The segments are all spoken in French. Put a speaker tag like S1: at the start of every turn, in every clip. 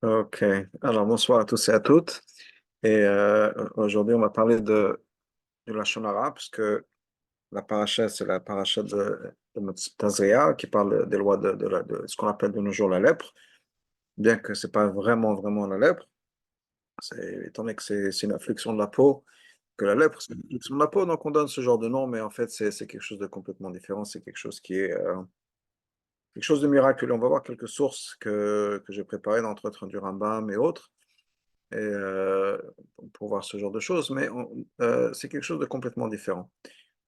S1: Ok, alors bonsoir à tous et à toutes. Aujourd'hui, on va parler de la Shonara, puisque la paracha, c'est la paracha de Tazria, qui parle des lois de ce qu'on appelle de nos jours la lèpre, bien que c'est pas vraiment la lèpre. Étant donné que c'est une affliction de la peau, que la lèpre, c'est une affliction de la peau, donc on donne ce genre de nom, mais en fait, c'est quelque chose de complètement différent. C'est quelque chose qui est quelque chose de miraculeux. On va voir quelques sources que j'ai préparées, entre autres du Rambam et autres et, pour voir ce genre de choses, mais c'est quelque chose de complètement différent.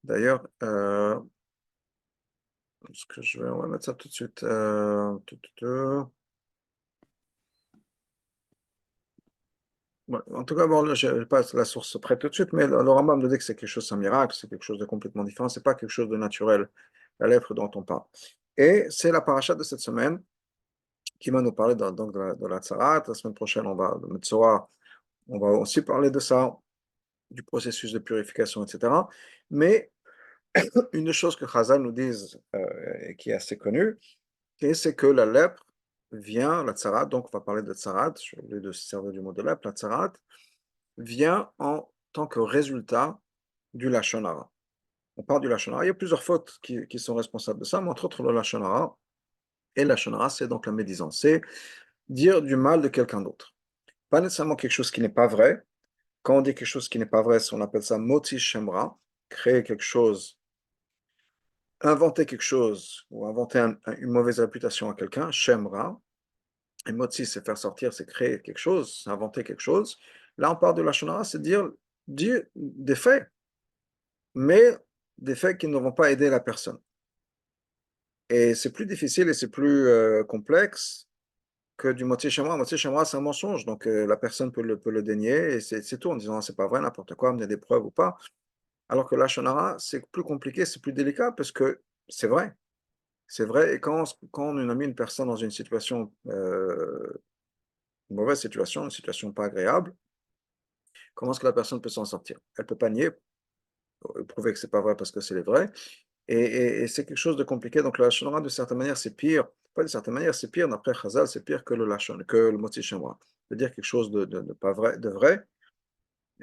S1: D'ailleurs, on va mettre ça tout de suite. Ouais, en tout cas, bon, là, je n'ai pas la source prête tout de suite, mais le Rambam nous dit que c'est quelque chose, c'est un miracle, c'est quelque chose de complètement différent, c'est pas quelque chose de naturel, la lèpre dont on parle. Et c'est la paracha de cette semaine qui va nous parler donc de la Tzarat. La semaine prochaine, de Metzora, on va aussi parler de ça, du processus de purification, etc. Mais une chose que Chazal nous disent, et qui est assez connue, et c'est que la lèpre vient, la tsarat, donc on va parler de tsarat, au lieu de se servir du mot de lèpre, la tsarat vient en tant que résultat du lashon hara. On parle du lashon hara, il y a plusieurs fautes qui sont responsables de ça, mais entre autres le lashon hara. Et le lashon hara, c'est donc la médisance, c'est dire du mal de quelqu'un d'autre. Pas nécessairement quelque chose qui n'est pas vrai. Quand on dit quelque chose qui n'est pas vrai, on appelle ça moti shemra, créer quelque chose, inventer quelque chose ou inventer une mauvaise réputation à quelqu'un, shemra, et motzi, c'est faire sortir, c'est créer quelque chose, c'est inventer quelque chose. Là, on parle de la shonara, c'est dire des faits, mais des faits qui ne vont pas aider la personne. Et c'est plus difficile et c'est plus complexe que du moitié chez moi. Moitié chez moi, c'est un mensonge, donc la personne peut le dénier et c'est tout en disant c'est pas vrai, n'importe quoi, amener des preuves ou pas. Alors que la shonara, c'est plus compliqué, c'est plus délicat parce que c'est vrai. C'est vrai, et quand on a mis une personne dans une situation, une mauvaise situation, une situation pas agréable, comment est-ce que la personne peut s'en sortir? Elle peut pas nier, prouver que c'est pas vrai parce que c'est vrai, et c'est quelque chose de compliqué. Donc le lachon de certaine manière, c'est pire. Pas de certaine manière, c'est pire. D'après Chazal, c'est pire que le lachon, que le moti shamra. De dire quelque chose de pas vrai, de vrai,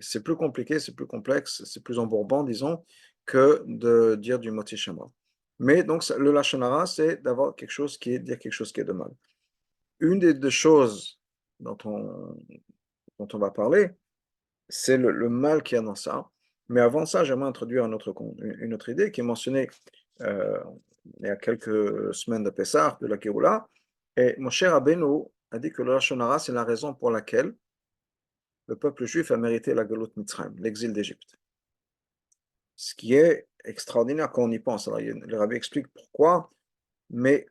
S1: c'est plus compliqué, c'est plus complexe, c'est plus embourbant, disons, que de dire du moti shamra. Mais donc le lachon hara, c'est d'avoir quelque chose qui est dire quelque chose qui est de mal. Une des deux choses dont on va parler, c'est le mal qu'il y a dans ça. Mais avant ça, j'aimerais introduire une autre idée qui est mentionnée euh, il y a quelques semaines de Pessah, de la Géoula. Et mon cher Rabbeinu a dit que le Lashon Hara, c'est la raison pour laquelle le peuple juif a mérité la Galut Mitzrayim, l'exil d'Égypte. Ce qui est extraordinaire quand on y pense. Alors, le rabbi explique pourquoi, mais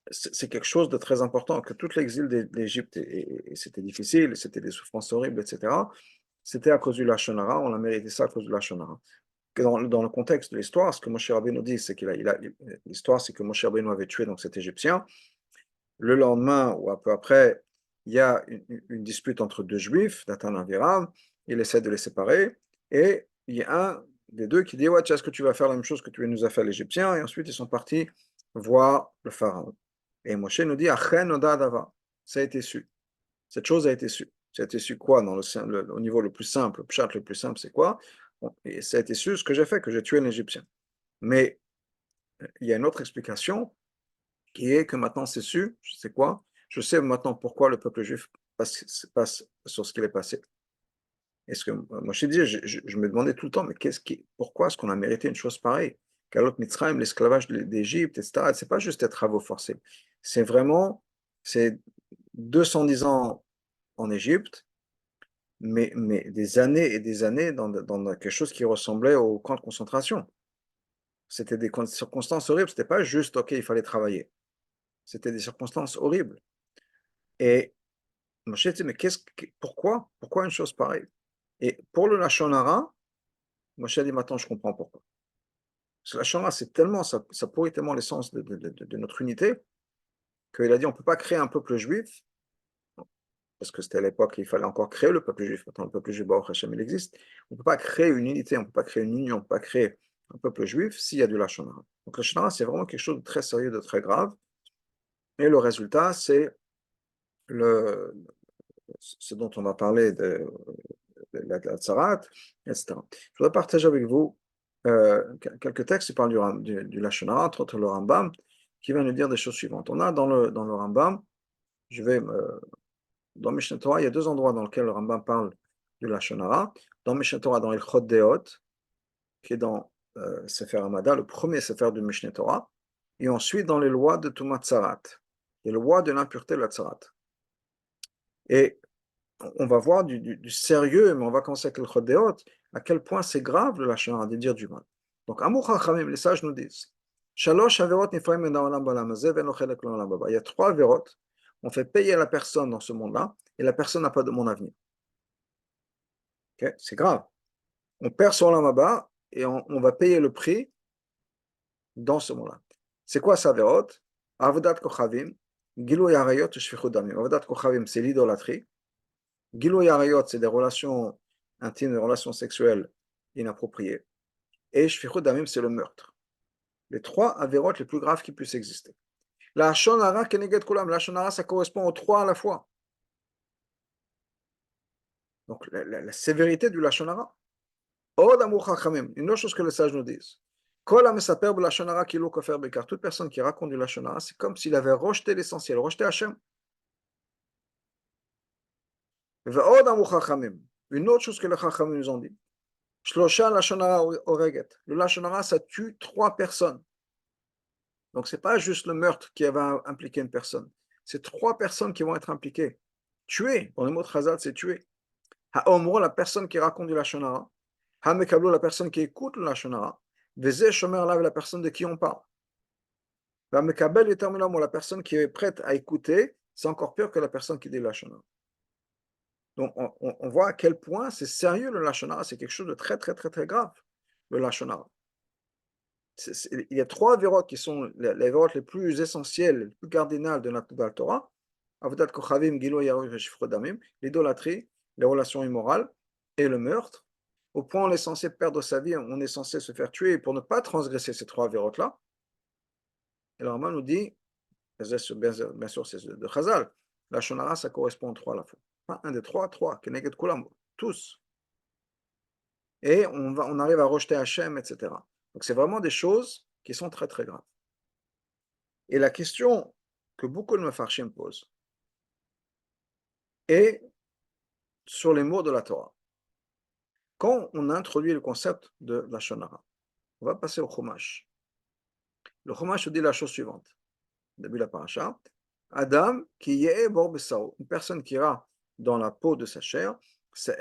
S1: c'est quelque chose de très important, que tout l'exil d'Égypte, et c'était difficile, c'était des souffrances horribles, etc., c'était à cause du Lashon Hara, on a mérité ça à cause du Lashon Hara. Dans le contexte de l'histoire, ce que Moshe Rabbeinu dit, c'est l'histoire, c'est que Moshe Rabbeinu avait tué donc cet Égyptien. Le lendemain, ou un peu après, il y a une dispute entre deux Juifs, Dathan et Aviram, il essaie de les séparer, et il y a un des deux qui dit, ouais, est-ce que tu vas faire la même chose que tu nous as fait à l'Égyptien? Et ensuite, ils sont partis voir le Pharaon. Et Moshe nous dit, Achen oda dava, ça a été su. Cette chose a été su. Ça a été su quoi au niveau le plus simple, le pshat le plus simple, c'est quoi? Bon, et ça a été su ce que j'ai fait, que j'ai tué un Égyptien. Mais il y a une autre explication qui est que maintenant c'est su, je sais quoi? Je sais maintenant pourquoi le peuple juif passe sur ce qu'il est passé. Est-ce que moi je dis, je me demandais tout le temps, mais pourquoi est-ce qu'on a mérité une chose pareille? Galot Mitzrayim, l'esclavage d'Égypte, etc. C'est pas juste des travaux forcés. C'est vraiment, c'est 210 ans en Égypte, mais des années et des années dans quelque chose qui ressemblait au camp de concentration. C'était des circonstances horribles. C'était pas juste, OK, il fallait travailler. C'était des circonstances horribles. Et Moshe dit, mais pourquoi? Pourquoi une chose pareille? Et pour le Lashon Hara, Moshe dit, maintenant, je comprends pourquoi. Parce que la Lashon Hara, ça pourrit tellement l'essence de notre unité, qu'il a dit, on ne peut pas créer un peuple juif, parce que c'était à l'époque, il fallait encore créer le peuple juif. Maintenant, le peuple juif, Baruch Hashem, il existe. On ne peut pas créer une unité, on ne peut pas créer une union, on ne peut pas créer un peuple juif s'il y a du Lashon Hara. Donc, le Lashon Hara, c'est vraiment quelque chose de très sérieux, de très grave. Et le résultat, c'est ce dont on va parler de la tsarat, etc. Je voudrais partager avec vous quelques textes qui parlent du Lashon Hara, entre autres le Rambam, qui va nous dire des choses suivantes. On a dans le Rambam, dans Mishneh Torah, il y a deux endroits dans lesquels le Rambam parle du Lashon Hara. Dans Mishneh Torah, dans Ilchot Deot, qui est dans Sefer Hamada, le premier Sefer du Mishneh Torah, et ensuite dans les lois de Tumat Tzarat, les lois de l'impureté de la Tzarat. Et on va voir du sérieux, mais on va commencer avec le Chodéot, à quel point c'est grave le Lashon Hara, de dire du mal. Donc, Amou Chachamim, les sages nous disent, Shalosh Averot Nifraim Ben Haolam Ba'olam Hazeh Ve'en Lo Chelek L'Olam Haba. Il y a trois Averot, on fait payer la personne dans ce monde-là, et la personne n'a pas de mon avenir. Okay? C'est grave. On perd son Olam Haba, et on va payer le prix dans ce monde-là. C'est quoi ça, Averot? Avodat Kochavim, Gilui Arayot Shfichut Damim. Avodat Kochavim, c'est l'idolâtrie. Gilui Arayot, c'est des relations intimes, des relations sexuelles inappropriées. Et Shfichut Damim, c'est le meurtre. Les trois avérotes les plus graves qui puissent exister. La Lashon Hara Keneged Kulam, la Lashon Hara, ça correspond aux trois à la fois. Donc la sévérité du Lashon Hara. Od Amur Chachamim, une autre chose que les sages nous disent. Kol HaMesaper b'Lashon Hara Kilo Kofer Bekar, toute personne qui raconte du Lashon Hara, c'est comme s'il avait rejeté l'essentiel, rejeté Hachem. Ve'od Amur Chachamim, une autre chose que les Chachamim nous ont dit. Shlosha Lashon Hara Oreget, le Lashon Hara, ça tue trois personnes. Donc, ce n'est pas juste le meurtre qui va impliquer une personne. C'est trois personnes qui vont être impliquées. Tuer, dans le mot Chazal, c'est tuer. Ha'omro, la personne qui raconte du Lashon Hara. Ha'mekablo, la personne qui écoute le Lashon Hara. Vezeh shomer lav, la personne de qui on parle. Ha'mekabel etermilam, la personne qui est prête à écouter, c'est encore pire que la personne qui dit le Lashon Hara. Donc, on voit à quel point c'est sérieux le Lashon Hara, c'est quelque chose de très, très, très, très grave, le Lashon Hara. Il y a trois vérotes qui sont les vérotes les plus essentielles, les plus cardinales de la Torah. Avodat Kochavim, Gilo Yaruv et Shifrot Damim, l'idolâtrie, les relations immorales et le meurtre. Au point où on est censé perdre sa vie, on est censé se faire tuer pour ne pas transgresser ces trois vérotes-là. Et le Rambam nous dit, bien sûr c'est de Chazal, la Shonara, ça correspond aux trois à la fois. Pas un des trois, Keneged Kulam, tous. Et on arrive à rejeter Hachem, etc. Donc c'est vraiment des choses qui sont très très graves. Et la question que beaucoup de Mefarshim posent est sur les mots de la Torah. Quand on a introduit le concept de la Shonara, on va passer au Chumash. Le Chumash dit la chose suivante, début de la paracha, Adam qui yeh bor besaro, une personne qui ira dans la peau de sa chair, c'est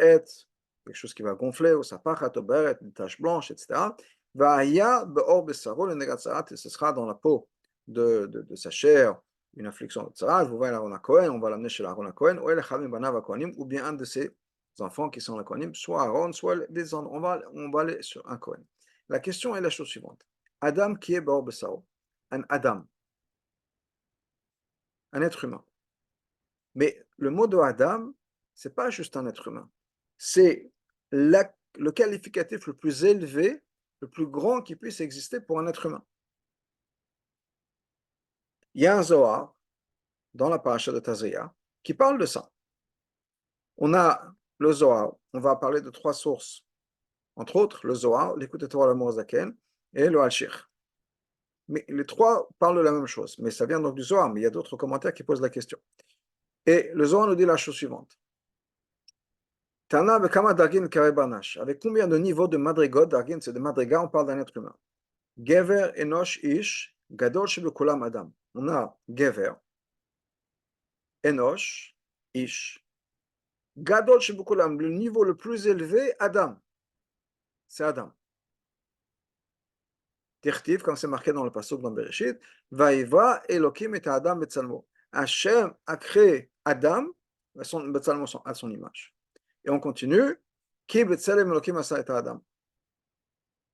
S1: quelque chose qui va gonfler, ou sa pachat oberet, une tache blanche, etc. Va ya beor besaro, le negatzarat, et ce sera dans la peau de sa chair, une affliction de tzarat, vous voyez l'Aaron HaKohen, on va l'amener chez l'Aaron HaKohen, ou el-Chavim banav HaKohanim, ou bien un de ses enfants qui sont la Kohanim, soit Aaron, soit des enfants, on va aller sur un Kohen. La question est la chose suivante. Adam qui est beor besaro, un Adam, un être humain. Mais le mot de Adam, c'est pas juste un être humain. C'est le qualificatif le plus élevé, le plus grand qui puisse exister pour un être humain. Il y a un Zohar, dans la paracha de Tazria, qui parle de ça. On a le Zohar, on va parler de trois sources. Entre autres, le Zohar, l'écoute Torah l'amour Zaken et le Al-Shir. Mais les trois parlent de la même chose. Mais ça vient donc du Zohar, mais il y a d'autres commentaires qui posent la question. Et le Zohar nous dit la chose suivante. Tana Bekama Dargin Karebanash. Avec combien de niveaux de madrigot, Dargin, c'est de madriga, on parle d'un être humain. Gever, Enosh, Ish, Gadol Shebekulam Adam. On a Gever, Enosh, Ish, Gadol Shebekulam, le niveau le plus élevé, Adam. C'est Adam. Tirtiv, comme c'est marqué dans le passage dans Bereshit, Vaïva Elokim et Adam Betzalmo. Hachem a créé Adam à son image. Et on continue, Ki Betzalem Elokim asa et Adam.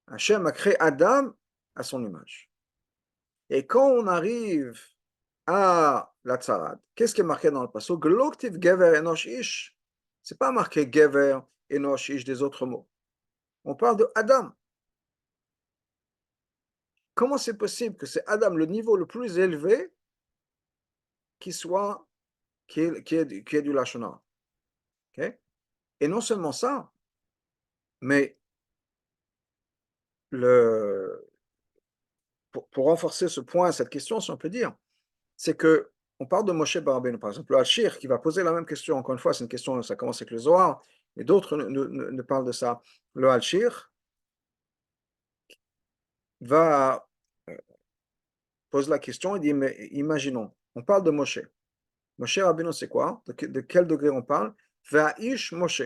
S1: Hachem a créé Adam à son image. Et quand on arrive à la tzarad, qu'est-ce qui est marqué dans le passage? Gloktiv Gever Enosh Ish. Ce n'est pas marqué Gever Enosh Ish des autres mots. On parle de Adam. Comment c'est possible que c'est Adam, le niveau le plus élevé, qui qui est du Lashon Hara. Okay? Et non seulement ça, mais pour renforcer ce point, cette question, si on peut dire, c'est que on parle de Moshe bar Rabbeinu, par exemple, le Hachir, qui va poser la même question, encore une fois, c'est une question, ça commence avec le Zohar, et d'autres ne parlent de ça. Le Hachir va poser la question et dit, mais imaginons, on parle de Moshe. Moshe Rabbeinu, c'est quoi? De quel degré on parle? Va'ish Moshe.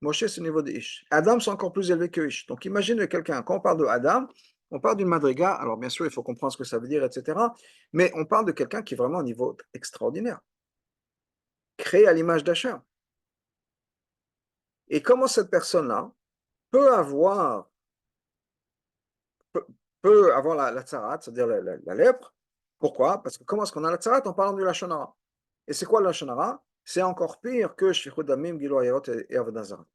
S1: Moshe, c'est le niveau de Ish. Adam, c'est encore plus élevé que Ish. Donc, imagine quelqu'un, quand on parle de Adam, on parle d'une madriga, alors bien sûr, il faut comprendre ce que ça veut dire, etc. Mais on parle de quelqu'un qui est vraiment au niveau extraordinaire, créé à l'image d'Hachem. Et comment cette personne-là peut avoir, peut, peut avoir la tsarat, c'est-à-dire la lèpre? Pourquoi? Parce que comment est-ce qu'on a la tsarat en parlant du Lashon Hara? Et c'est quoi le Lashon Hara? C'est encore pire que Shfichut Damim, Gilui Arayot et Avodah Zarah.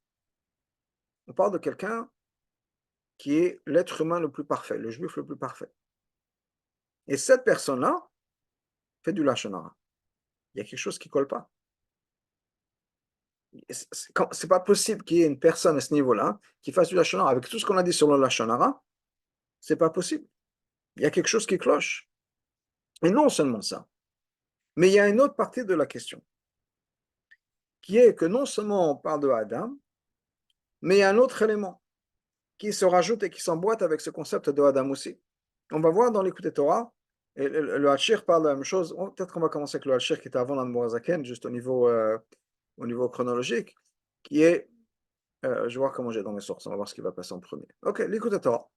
S1: On parle de quelqu'un qui est l'être humain le plus parfait, le juif le plus parfait. Et cette personne-là fait du Lashon Hara. Il y a quelque chose qui ne colle pas. C'est pas possible qu'il y ait une personne à ce niveau-là qui fasse du Lashon Hara. Avec tout ce qu'on a dit sur le Lashon Hara, c'est pas possible. Il y a quelque chose qui cloche. Et non seulement ça, mais il y a une autre partie de la question, qui est que non seulement on parle de Adam, mais il y a un autre élément qui se rajoute et qui s'emboîte avec ce concept de Adam aussi. On va voir dans l'Écoute Torah, et le Hachir parle de la même chose. Peut-être qu'on va commencer avec le Hachir qui était avant l'Admorazaken, juste au niveau chronologique, qui est, je vais voir comment j'ai dans mes sources, on va voir ce qui va passer en premier. Ok, l'Écoute Torah.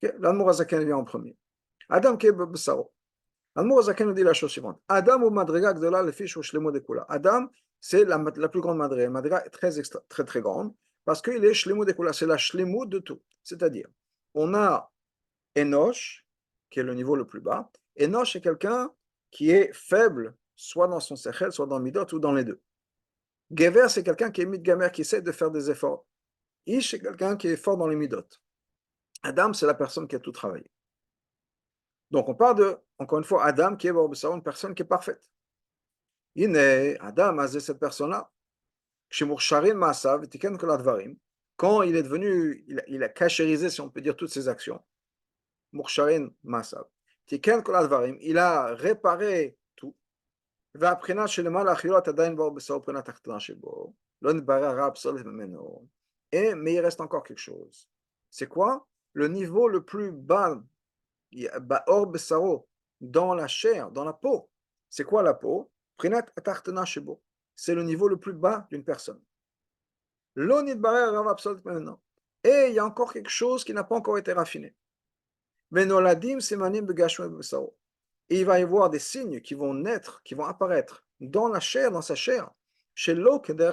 S1: Okay, l'Admorazaken vient en premier. Adam qui est Bessaro. L'Admorazaken nous dit la chose suivante. Adam ou Madriga Gdola le fiche ou Shlemo de Kula. Adam, c'est la plus grande Madriga. La Madriga est très, très grande parce qu'il est Shlemo de Kula. C'est la Shlemo de tout. C'est-à-dire, on a Enoch, qui est le niveau le plus bas. Enoch est quelqu'un qui est faible, soit dans son sechel, soit dans le midot, ou dans les deux. Gever, c'est quelqu'un qui est midgamer, qui essaie de faire des efforts. Ish, c'est quelqu'un qui est fort dans les midot. Adam, c'est la personne qui a tout travaillé. Donc, on parle de, encore une fois, Adam qui est une personne qui est parfaite. Adam, cette personne-là, quand il est devenu, il a cachérisé, si on peut dire, toutes ses actions, il a réparé tout. Mais il reste encore quelque chose. C'est quoi? Le niveau le plus bas, dans la chair, dans la peau. C'est quoi la peau? C'est le niveau le plus bas d'une personne. Et il y a encore quelque chose qui n'a pas encore été raffiné. Et il va y avoir des signes qui vont naître, qui vont apparaître dans la chair, dans sa chair, chez l'eau qui ne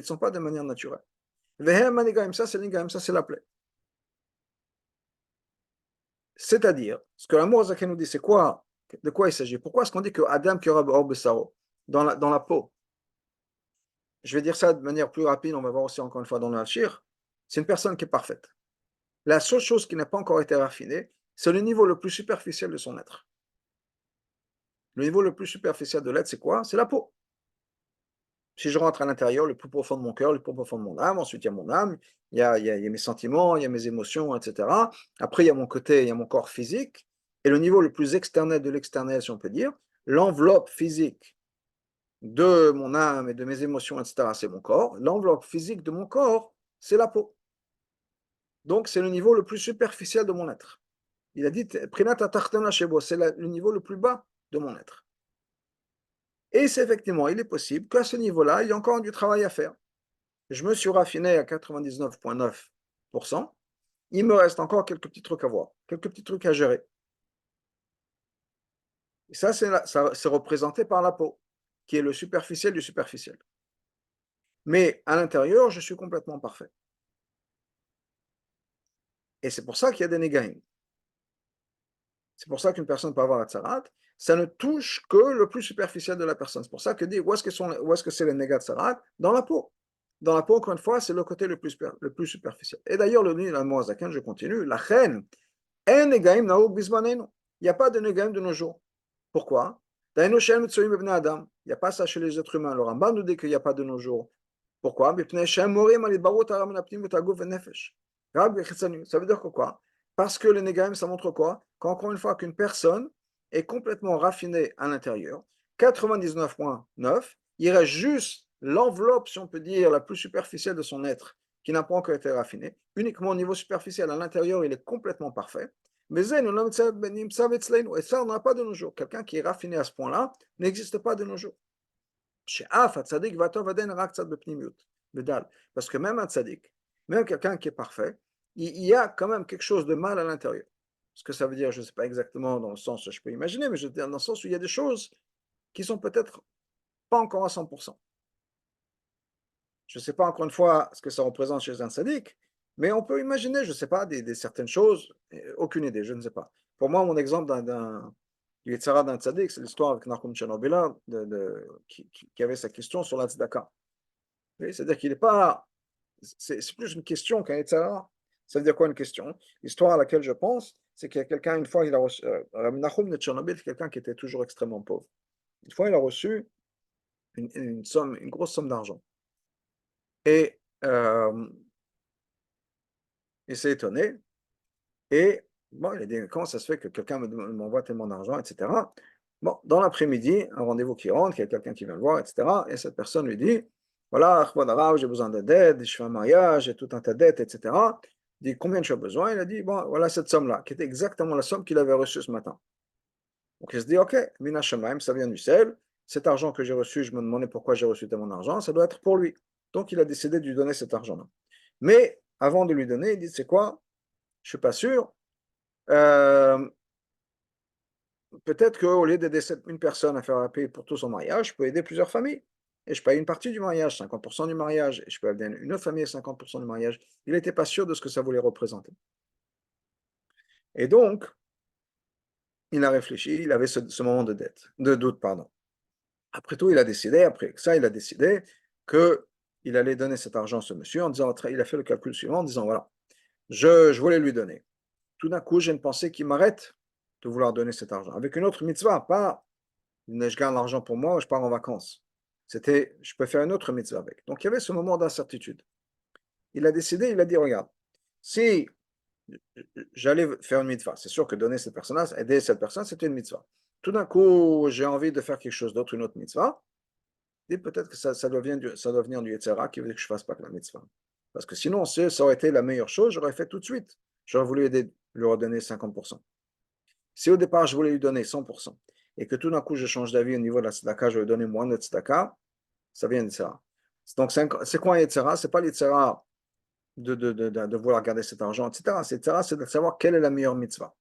S1: sont pas de manière naturelle. Ça, c'est la plaie. C'est-à-dire, ce que l'amour Zaken nous dit, c'est quoi? De quoi il s'agit? Pourquoi est-ce qu'on dit que Adam qui aura Or Bessaro dans la peau? Je vais dire ça de manière plus rapide, on va voir aussi encore une fois dans le Hachir. C'est une personne qui est parfaite. La seule chose qui n'a pas encore été raffinée, c'est le niveau le plus superficiel de son être. Le niveau le plus superficiel de l'être, c'est quoi? C'est la peau. Si je rentre à l'intérieur, le plus profond de mon cœur, le plus profond de mon âme, ensuite il y a mon âme, il y a mes sentiments, il y a mes émotions, etc. Après, il y a mon côté, il y a mon corps physique. Et le niveau le plus externel de l'externel, si on peut dire, l'enveloppe physique de mon âme et de mes émotions, etc., c'est mon corps. L'enveloppe physique de mon corps, c'est la peau. Donc, c'est le niveau le plus superficiel de mon être. Il a dit, c'est le niveau le plus bas de mon être. Et c'est effectivement, il est possible qu'à ce niveau-là, il y a encore du travail à faire. Je me suis raffiné à 99,9%. Il me reste encore quelques petits trucs à voir, quelques petits trucs à gérer. Et ça, c'est représenté par la peau, qui est le superficiel du superficiel. Mais à l'intérieur, je suis complètement parfait. Et c'est pour ça qu'il y a des négaïm. C'est pour ça qu'une personne peut avoir la tsarat. Ça ne touche que le plus superficiel de la personne. C'est pour ça que dit où est-ce que c'est le négat tsarat? Dans la peau. Dans la peau, encore une fois, c'est le côté le plus superficiel. Et d'ailleurs, le Moazaken, je continue, la reine, il n'y a pas de négaïm de nos jours. Pourquoi? Il n'y a pas ça chez les êtres humains. Le Rambam nous dit qu'il n'y a pas de nos jours. Pourquoi? Ça veut dire que quoi? Parce que les négaïm, ça montre quoi? Qu'encore une fois, qu'une personne est complètement raffinée à l'intérieur, 99,9, il reste juste l'enveloppe, si on peut dire, la plus superficielle de son être, qui n'a pas encore été raffinée. Uniquement au niveau superficiel, à l'intérieur, il est complètement parfait. Mais ça, on n'a pas de nos jours. Quelqu'un qui est raffiné à ce point-là n'existe pas de nos jours. Parce que même un tzaddik, même quelqu'un qui est parfait, il y a quand même quelque chose de mal à l'intérieur. Ce que ça veut dire, je ne sais pas exactement dans le sens que je peux imaginer, mais je veux dire dans le sens où il y a des choses qui sont peut-être pas encore à 100%. Je ne sais pas encore une fois ce que ça représente chez un tzaddik, mais on peut imaginer, je ne sais pas, des certaines choses, aucune idée, je ne sais pas. Pour moi, mon exemple du Yetzara d'un tzaddik, c'est l'histoire avec Nachum Tchernobyl qui avait sa question sur la tzedaka. C'est-à-dire qu'il n'est pas. C'est plus une question qu'un Yetzara. Ça veut dire quoi une question? L'histoire à laquelle je pense, c'est qu'il y a quelqu'un, une fois, il a reçu. Nachum de Tchernobyl, c'est quelqu'un qui était toujours extrêmement pauvre. Une fois, il a reçu une grosse somme d'argent. Et il s'est étonné. Et bon, il a dit, comment ça se fait que quelqu'un m'envoie tellement d'argent, etc. Bon, dans l'après-midi, un rendez-vous qui rentre, il y a quelqu'un qui vient le voir, etc. Et cette personne lui dit, voilà, j'ai besoin d'aide, je fais un mariage, j'ai tout un tas de dettes, etc. Il dit, combien tu as besoin? Il a dit, bon, voilà cette somme-là, qui était exactement la somme qu'il avait reçue ce matin. Donc il se dit, ok, Mina Shamaim, ça vient du ciel, cet argent que j'ai reçu, je me demandais pourquoi j'ai reçu tellement d'argent, ça doit être pour lui. Donc il a décidé de lui donner cet argent-là. Mais avant de lui donner, il dit, c'est quoi? Je ne suis pas sûr. Euh, Peut-être qu'au lieu d'aider une personne à faire payer pour tout son mariage, je peux aider plusieurs familles. Et je paye une partie du mariage, 50% du mariage, et je peux aider une autre famille à 50% du mariage. Il n'était pas sûr de ce que ça voulait représenter. Et donc, il a réfléchi, il avait ce moment de doute, pardon. Après tout, après ça, il a décidé qu'il allait donner cet argent à ce monsieur en disant, il a fait le calcul suivant en disant, voilà, je voulais lui donner. Tout d'un coup, j'ai une pensée qui m'arrête de vouloir donner cet argent. Avec une autre mitzvah, pas je garde l'argent pour moi, je pars en vacances. C'était, je peux faire une autre mitzvah avec. Donc il y avait ce moment d'incertitude. Il a décidé, il a dit, regarde, si j'allais faire une mitzvah, c'est sûr que donner cette personne-là, aider cette personne, c'était une mitzvah. Tout d'un coup, j'ai envie de faire quelque chose d'autre, une autre mitzvah, et peut-être que ça doit venir du Yetzirah qui veut que je ne fasse pas que la mitzvah. Parce que sinon, ça aurait été la meilleure chose, j'aurais fait tout de suite. J'aurais voulu aider, lui redonner 50%. Si au départ, je voulais lui donner 100%, et que tout d'un coup, je change d'avis au niveau de la tzedaka, je vais donner moins de tzedaka, ça vient de ça. Donc, c'est quoi un Yetzera? C'est pas l'Yetzera de vouloir garder cet argent, etc. C'est de savoir quelle est la meilleure mitzvah.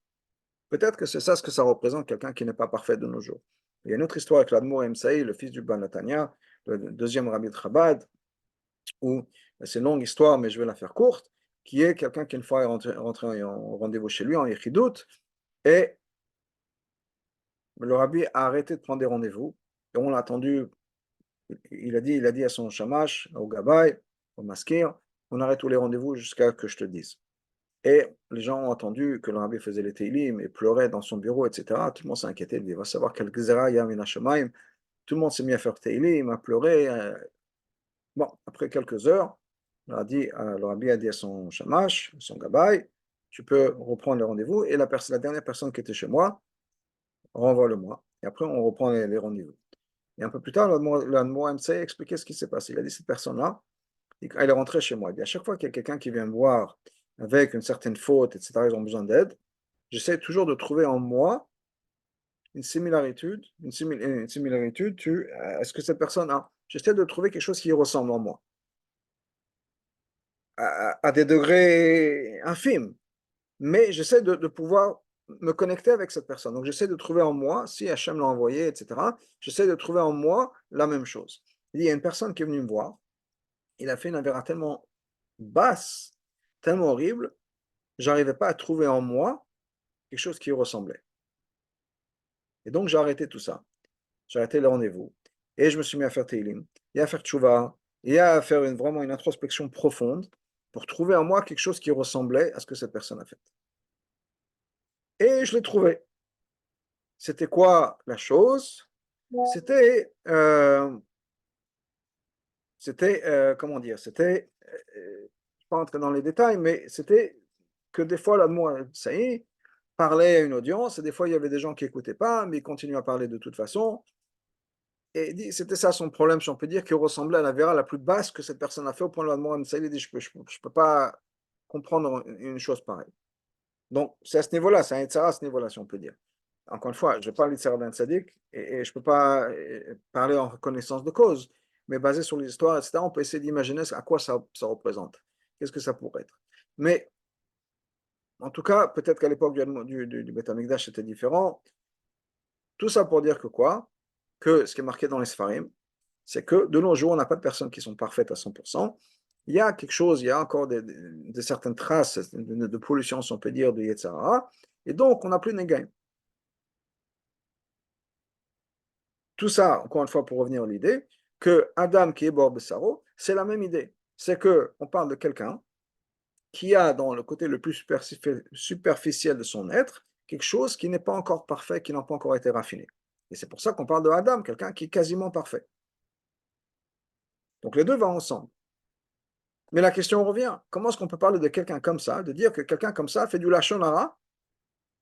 S1: Peut-être que c'est ça ce que ça représente, quelqu'un qui n'est pas parfait de nos jours. Il y a une autre histoire avec l'Admour Emsaï, le fils du Ban Natania, le deuxième rabbi de Chabad, où c'est une longue histoire, mais je vais la faire courte, qui est quelqu'un qui une fois est rentré en rendez-vous chez lui, en Yechidout, et le rabbi a arrêté de prendre des rendez-vous, et on l'a attendu. Il a dit à son shamash, au gabay, au maskir, on arrête tous les rendez-vous jusqu'à que je te dise. Et les gens ont entendu que le rabbi faisait les teilim et pleurait dans son bureau, etc. Tout le monde s'est inquiété, il va savoir quel gzera il y a min hashamayim. Tout le monde s'est mis à faire teilim, à pleurer. Bon, après quelques heures, le rabbi a dit à son shamash, son gabay, tu peux reprendre les rendez-vous. Et la dernière personne qui était chez moi, renvoie-le-moi. Et après, on reprend les rendez-vous. Et un peu plus tard, l'Admour MC a expliqué ce qui s'est passé. Il a dit, cette personne-là, elle est rentrée chez moi. Il dit, à chaque fois qu'il y a quelqu'un qui vient me voir avec une certaine faute, etc., ils ont besoin d'aide, j'essaie toujours de trouver en moi une similarité, à ce que cette personne a. J'essaie de trouver quelque chose qui ressemble en moi, à des degrés infimes. Mais j'essaie de pouvoir me connecter avec cette personne. Donc j'essaie de trouver en moi, si Hachem l'a envoyé, etc., j'essaie de trouver en moi la même chose. Il y a une personne qui est venue me voir, il a fait une avéra tellement basse, tellement horrible, j'arrivais pas à trouver en moi quelque chose qui ressemblait. Et donc j'ai arrêté tout ça. J'ai arrêté le rendez-vous. Et je me suis mis à faire Teilim, et à faire Tchouva, et à faire vraiment une introspection profonde pour trouver en moi quelque chose qui ressemblait à ce que cette personne a fait. Et je l'ai trouvé. C'était quoi la chose? c'était, comment dire, je ne vais pas entrer dans les détails, mais c'était que des fois, l'Admour, ça y est, parlait à une audience, et des fois, il y avait des gens qui n'écoutaient pas, mais ils continuaient à parler de toute façon. Et c'était ça son problème, si on peut dire, qui ressemblait à la vera la plus basse que cette personne a fait, au point où l'Admour, ça y est, il dit, je peux pas comprendre une chose pareille. Donc, c'est à ce niveau-là, c'est un Yitzhara à ce niveau-là, si on peut dire. Encore une fois, je parle d'Yitzhara d'un tzaddik et je ne peux pas parler en connaissance de cause, mais basé sur l'histoire, etc., on peut essayer d'imaginer à quoi ça représente. Qu'est-ce que ça pourrait être. Mais, en tout cas, peut-être qu'à l'époque du Beth Amikdash, c'était différent. Tout ça pour dire que quoi? Que ce qui est marqué dans les Sfarim, c'est que de nos jours, on n'a pas de personnes qui sont parfaites à 100%. Il y a quelque chose, il y a encore certaines traces de pollution, si on peut dire, de Yetzirah, et donc on n'a plus de Negaim. Tout ça, encore une fois, pour revenir à l'idée, que Adam qui est Bor Bessaro, c'est la même idée. C'est qu'on parle de quelqu'un qui a dans le côté le plus superficiel de son être, quelque chose qui n'est pas encore parfait, qui n'a pas encore été raffiné. Et c'est pour ça qu'on parle de Adam, quelqu'un qui est quasiment parfait. Donc les deux vont ensemble. Mais la question revient, comment est-ce qu'on peut parler de quelqu'un comme ça, de dire que quelqu'un comme ça fait du Lachon Hara,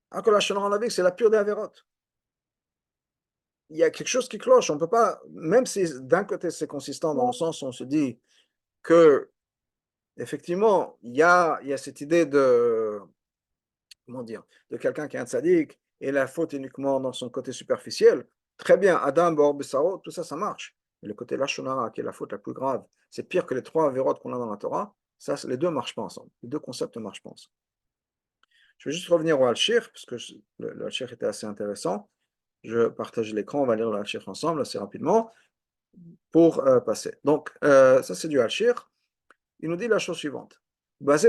S1: alors que le Lachon Hara, c'est la pure des Avérotes. Il y a quelque chose qui cloche, on peut pas, même si d'un côté c'est consistant dans le sens où on se dit que effectivement, il y a cette idée de, comment dire, de quelqu'un qui est un tzaddik et la faute uniquement dans son côté superficiel. Très bien, Adam, Bor, Bessaro, tout ça, ça marche. Mais le côté Lachonara, qui est la faute la plus grave, c'est pire que les trois avérotes qu'on a dans la Torah. Ça, les deux ne marchent pas ensemble. Les deux concepts ne marchent pas ensemble. Je vais juste revenir au Al-Shir, parce que le Al-Shir était assez intéressant. Je partage l'écran, on va lire le Al-Shir ensemble assez rapidement pour passer. Donc, ça, c'est du Al-Shir. Il nous dit la chose suivante. Pour ça,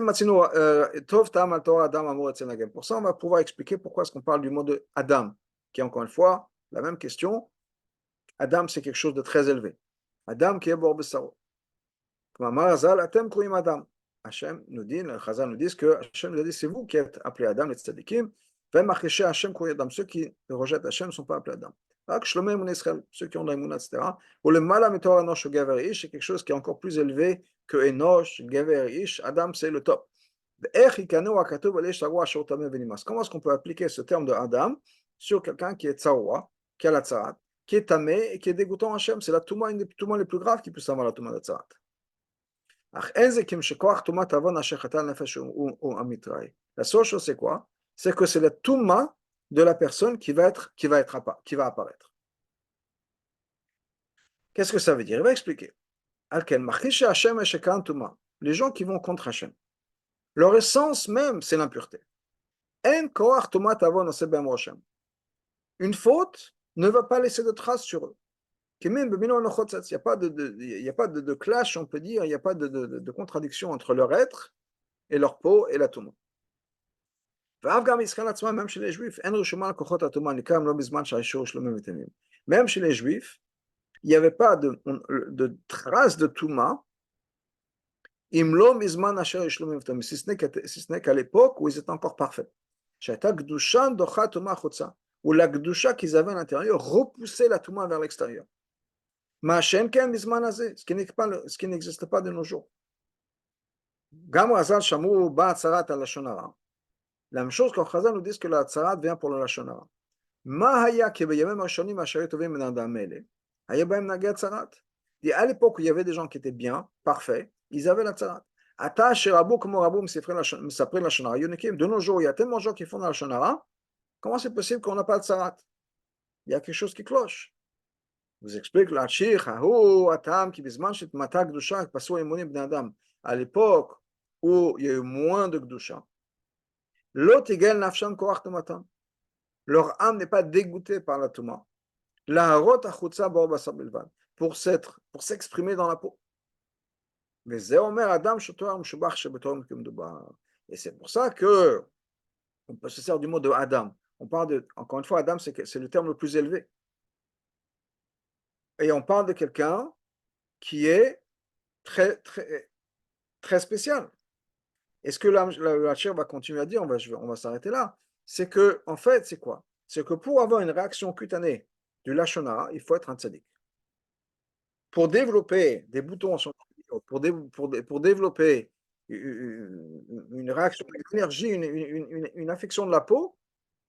S1: on va pouvoir expliquer pourquoi est-ce qu'on parle du mot de Adam, qui est encore une fois la même question. Adam, c'est quelque chose de très élevé. Adam qui est Bor Bessaro. Adam. Hachem nous dit, le Chazal nous dit que Hachem nous dit, c'est vous qui êtes appelés Adam, les tzadikim. Ceux qui rejettent Hachem ne sont pas appelés Adam. Ceux qui ont l'Aïmouna, etc. Ou le Malam et Enosh Gever Ish, c'est quelque chose qui est encore plus élevé que Enosh, Gever Ish. Adam, c'est le top. Comment est-ce qu'on peut appliquer ce terme de Adam sur quelqu'un qui est Tsaroua, qui a la Tsarat, qui est Tamé et qui est dégoûtant Hachem? C'est la Touma, une des Toumas les plus graves qui puisse avoir la Touma de Tsarat. La seule chose, c'est quoi? C'est que c'est la Touma de la personne qui va apparaître. Qu'est-ce que ça veut dire? Il va expliquer. Les gens qui vont contre Hachem, leur essence même, c'est l'impureté. Une faute ne va pas laisser de traces sur eux. Il n'y a pas de clash, on peut dire, il n'y a pas de contradiction entre leur être et leur peau et la Touma. Même chez les Juifs, même chez les Juifs, il n'y avait pas de traces de Touma, si ce n'est qu'à l'époque où ils étaient encore parfaits. Où la Gdusha qu'ils avaient à l'intérieur repoussait la Touma vers l'extérieur. Ce qui n'existe pas de nos jours. La même chose quand Chazal nous dit que la Tzarat vient pour le Lashon Hara. Et à l'époque où il y avait des gens qui étaient bien, parfaits, ils avaient la Tzarat. De nos jours, il y a tellement de gens qui font la Lashon Hara, comment c'est possible qu'on n'a pas de Tzarat? Il y a quelque chose qui cloche. Je vous explique l'Achir, à l'époque où il y a eu moins de Gdusha, leur âme n'est pas dégoûtée par la Touma. Pour s'exprimer dans la peau. Et c'est pour ça que on peut se servir du mot de Adam. On parle encore une fois, Adam, c'est le terme le plus élevé. Et on parle de quelqu'un qui est très, très, très spécial. Et ce que la chair va continuer à dire, on va s'arrêter là, c'est que, en fait, c'est quoi? C'est que pour avoir une réaction cutanée du Lashon Hara, il faut être un tzaddik. Pour développer des boutons, pour développer une réaction, une énergie, une affection de la peau,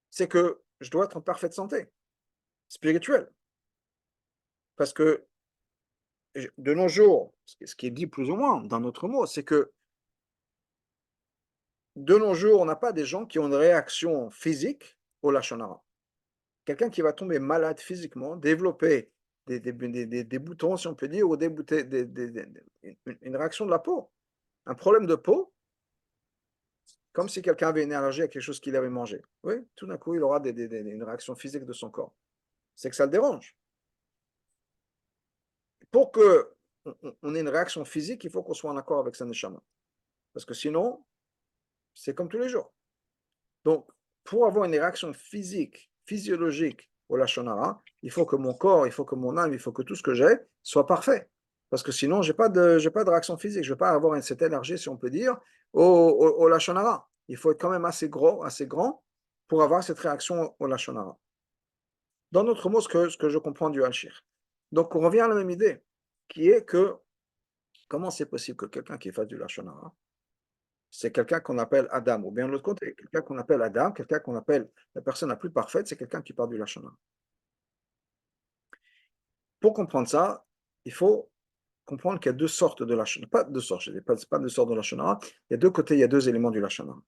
S1: c'est que je dois être en parfaite santé spirituelle. Parce que de nos jours, ce qui est dit plus ou moins dans notre mot, c'est que de nos jours, on n'a pas des gens qui ont une réaction physique au Lashon Hara. Quelqu'un qui va tomber malade physiquement, développer des boutons, si on peut dire, ou une réaction de la peau, un problème de peau, comme si quelqu'un avait une allergie à quelque chose qu'il avait mangé. Oui, tout d'un coup, il aura une réaction physique de son corps. C'est que ça le dérange. Pour qu'on ait une réaction physique, il faut qu'on soit en accord avec sa neshama. Parce que sinon, c'est comme tous les jours. Donc, pour avoir une réaction physique, physiologique au Lashon Hara, il faut que mon corps, il faut que mon âme, il faut que tout ce que j'ai soit parfait. Parce que sinon, je n'ai pas de réaction physique. Je ne vais pas avoir cette énergie, si on peut dire, au Lashon Hara. Il faut être quand même assez gros, assez grand pour avoir cette réaction au Lashon Hara. Dans notre mot, ce que je comprends du Hachir. Donc, on revient à la même idée, qui est que comment c'est possible que quelqu'un qui fasse du Lashon Hara, c'est quelqu'un qu'on appelle Adam, ou bien de l'autre côté, quelqu'un qu'on appelle Adam, quelqu'un qu'on appelle la personne la plus parfaite, c'est quelqu'un qui parle du Lashon Hara. Pour comprendre ça, il faut comprendre qu'il y a deux sortes de Lashon Hara. Pas deux sortes, pas deux sortes de Lashon Hara. Il y a deux côtés, il y a deux éléments du Lashon Hara.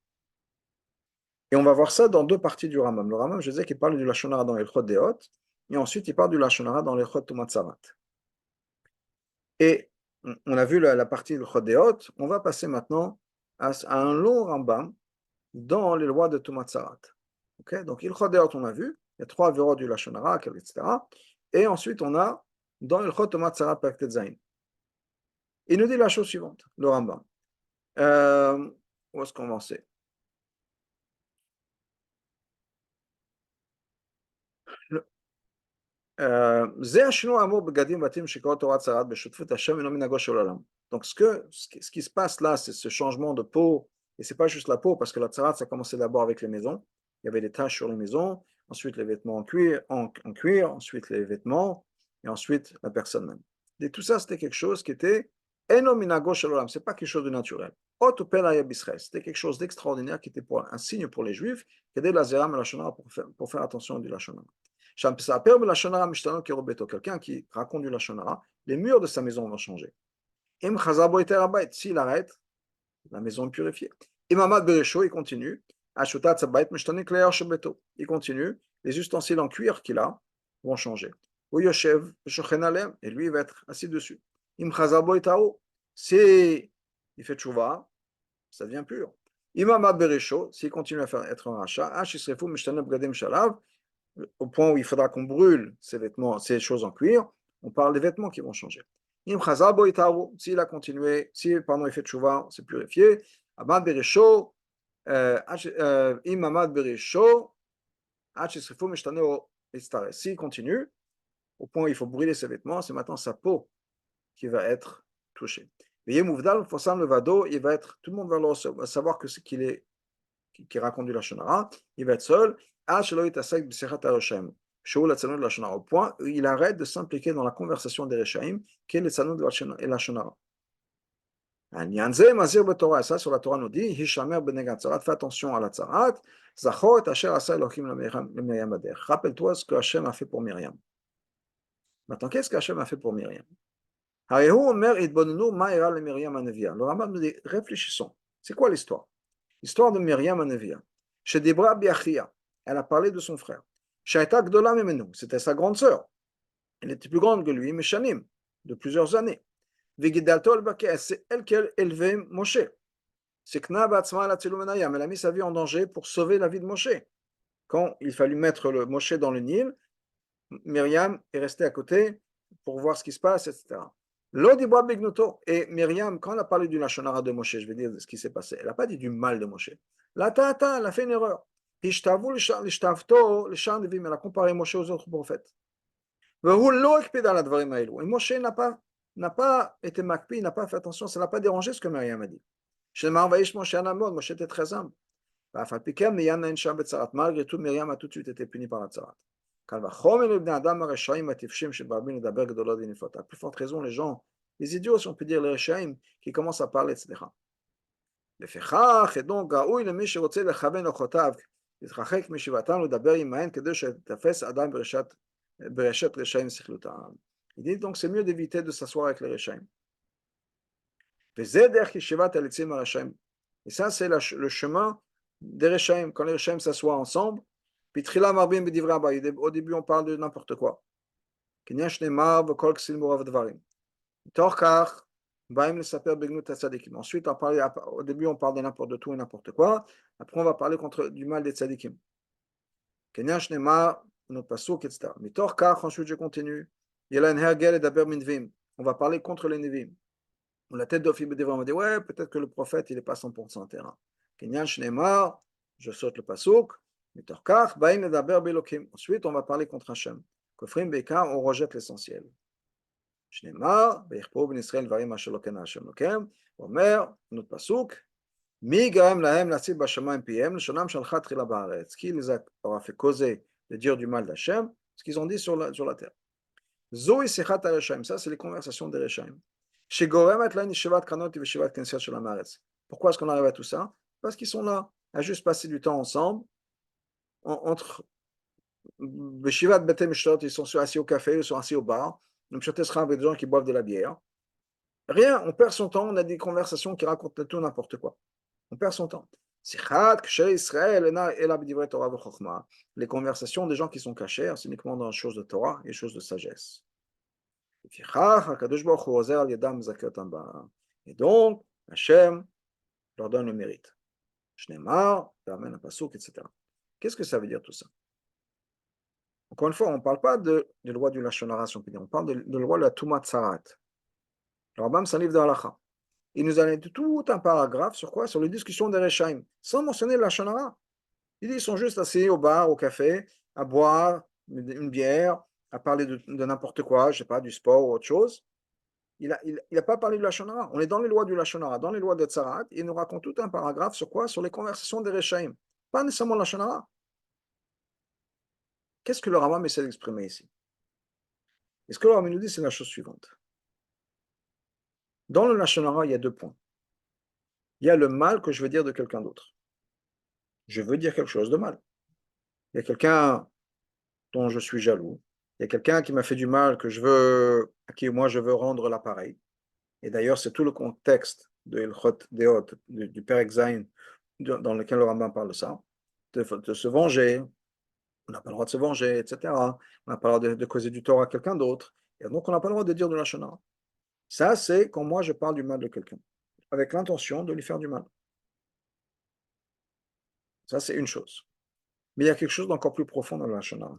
S1: Et on va voir ça dans deux parties du Rambam. Le Rambam, je disais qu'il parle du Lashon Hara dans les Chod Deot, et ensuite il parle du Lashon Hara dans les Chod Tumatzarat. Et on a vu la partie du Chod Deot, on va passer maintenant à un long Rambam dans les lois de Tumatzarat. Okay, donc, il Chodéot, on a vu, il y a trois véros du Lashon Hara, etc. Et ensuite, on a dans il Chod Tumatzarat Perek Zayin. Il nous dit la chose suivante, le Rambam. Où est-ce qu'on va en sait? Donc, ce qui se passe là, c'est ce changement de peau, et c'est pas juste la peau, parce que la tzarat, ça commençait d'abord avec les maisons. Il y avait des taches sur les maisons, ensuite les vêtements en cuir, ensuite les vêtements, et ensuite la personne même. Et tout ça, c'était quelque chose qui était enominago shel c'est pas quelque chose de naturel. C'était quelque chose d'extraordinaire qui était un signe pour les Juifs, qui était la zera pour faire attention du lachon hara. Quelqu'un qui raconte du Lashon Hara, les murs de sa maison vont changer. S'il arrête, la maison est purifiée. Il continue. Il continue. Les ustensiles en cuir qu'il a vont changer. Et lui, il va être assis dessus. Si il fait tchouva, ça devient pur. S'il continue à être un rachat, au point où il faudra qu'on brûle ces vêtements, ces choses en cuir, on parle des vêtements qui vont changer. S'il a continué, si pardon, il fait tchouva, c'est purifié. S'il continue, au point où il faut brûler ses vêtements, c'est maintenant sa peau qui va être touchée. Il va être, tout le monde va savoir que qu'il est qui raconte du Lashon Hara, il va être seul, au point où il arrête de s'impliquer dans la conversation des Rechaim, qui est le Tzanut et Lashon Hara. Ça, sur la Torah nous dit, Hishamer benegat tzarat, fais attention à la tzarat, Zachor et Asher asa Elohim le Miriam Ader. Rappelle-toi ce que Hachem a fait pour Myriam. Maintenant, qu'est-ce qu'Hachem a fait pour Myriam? Le Rambam nous dit, réfléchissons. C'est quoi l'histoire? L'histoire de Myriam Anevia. Chez Debra Biachia, elle a parlé de son frère. Shaita Gdola Memenu, c'était sa grande sœur. Elle était plus grande que lui, Meshanim, de plusieurs années. Vigidalto al-Bakeh, c'est elle qui a élevé Moshe. C'est Kna Batzma la Tzilumenayam, elle a mis sa vie en danger pour sauver la vie de Moshe. Quand il fallut mettre le Moshe dans le Nil, Myriam est restée à côté pour voir ce qui se passe, etc. L'Odibwa Bignoto. Et Myriam, quand elle a parlé du Lashon Hara de Moshe, je vais dire ce qui s'est passé, elle n'a pas dit du mal de Moshe. La Tata, elle a fait une erreur. Elle a comparé Moshe aux autres prophètes. Et Moshe n'a pas été makpi, n'a pas fait attention, ça n'a pas dérangé ce que Myriam a dit. Moshe était très humble. Malgré tout, Myriam a tout de suite été punie par la tzarat. À plus forte raison, les gens, les idiots, si on peut dire, les Réchaïm, qui commencent à parler, etc. לפיכך, donc, ראוי למי שרוצה לכוון אורחותיו, להתרחק מישיבתם ולדבר עמהם כדי שתפס אדם ברשת רשעים סכלותם. Il dit donc c'est mieux d'éviter de s'asseoir avec les Réchaïm. וזה דרך ישיבת הליצים הרשעים. Et ça, c'est le chemin des Réchaïm. Quand les Réchaïm s'assoient ensemble, puis תחילה מרבים בדברי הבא. Au début, on parle de n'importe quoi. כעניין שנאמר וכל כסיל מורב דברים. מתוך כך, ensuite, au début, on parle de n'importe tout et n'importe quoi. Après, on va parler du mal des tzadikim. Notre pasuk, etc. Ensuite, je continue. On va parler contre les Nevim. La tête d'Ophib on va dire, ouais, peut-être que le prophète, il n'est pas 100% terrain. Je saute le pasuk. Ensuite, on va parler contre Hachem. On rejette l'essentiel. שנאמר, ויכפו בני ישראל דברים אשר לא כן השם אלוקיהם, אומר, נות פסוק, מי גרם להם להציב בשמיים פיהם, לשונם שלחה תחילה בארץ, qui les aura fait causer de dire du mal d'Hachem, ce qu'ils ont dit sur la terre. זוהי שיחת הרשעים, ça c'est les conversations des רשעים, שגורמת להם ישיבת קרנות וישיבת כנסיות של עם הארץ. Pourquoi est-ce qu'on arrive à tout ça? Parce qu'ils sont là, à juste passer du temps ensemble, entre Beshivat Bete Mishlot, ils sont assis au café, ils sont assis au bar, donc avec des gens qui boivent de la bière. Rien, on perd son temps, on a des conversations qui racontent tout n'importe quoi. On perd son temps. Les conversations des gens qui sont cachés, c'est uniquement dans les choses de Torah et les choses de sagesse. Et donc, Hachem leur donne le mérite. Etc. Qu'est-ce que ça veut dire tout ça? Encore une fois, on ne parle pas de loi du Lashon Hara, si on peut dire. On parle de loi de la Tumat Sarat. Le Rambam, c'est un livre de Halacha. Il nous a donné tout un paragraphe sur quoi? Sur les discussions des Rechaim, sans mentionner le Lashon Hara. Il dit ils sont juste assis au bar, au café, à boire une bière, à parler de n'importe quoi, je ne sais pas, du sport ou autre chose. Il n'a pas parlé du Lashon Hara. On est dans les lois du Lashon Hara, dans les lois de Tzarat. Il nous raconte tout un paragraphe sur quoi? Sur les conversations des Rechaim. Pas nécessairement le Lashon Hara. Qu'est-ce que le Rambam essaie d'exprimer ici? Et ce que le Rambam nous dit, c'est la chose suivante. Dans le Lashon Hara, il y a deux points. Il y a le mal que je veux dire de quelqu'un d'autre. Je veux dire quelque chose de mal. Il y a quelqu'un dont je suis jaloux. Il y a quelqu'un qui m'a fait du mal à qui moi je veux rendre l'appareil. Et d'ailleurs, c'est tout le contexte de Ilchot Deot, du Perek Zayin, dans lequel le Rambam parle de ça, de se venger. On n'a pas le droit de se venger, etc. On n'a pas le droit de causer du tort à quelqu'un d'autre. Et donc, on n'a pas le droit de dire de la shona. Ça, c'est quand moi je parle du mal de quelqu'un, avec l'intention de lui faire du mal. Ça, c'est une chose. Mais il y a quelque chose d'encore plus profond dans la shona.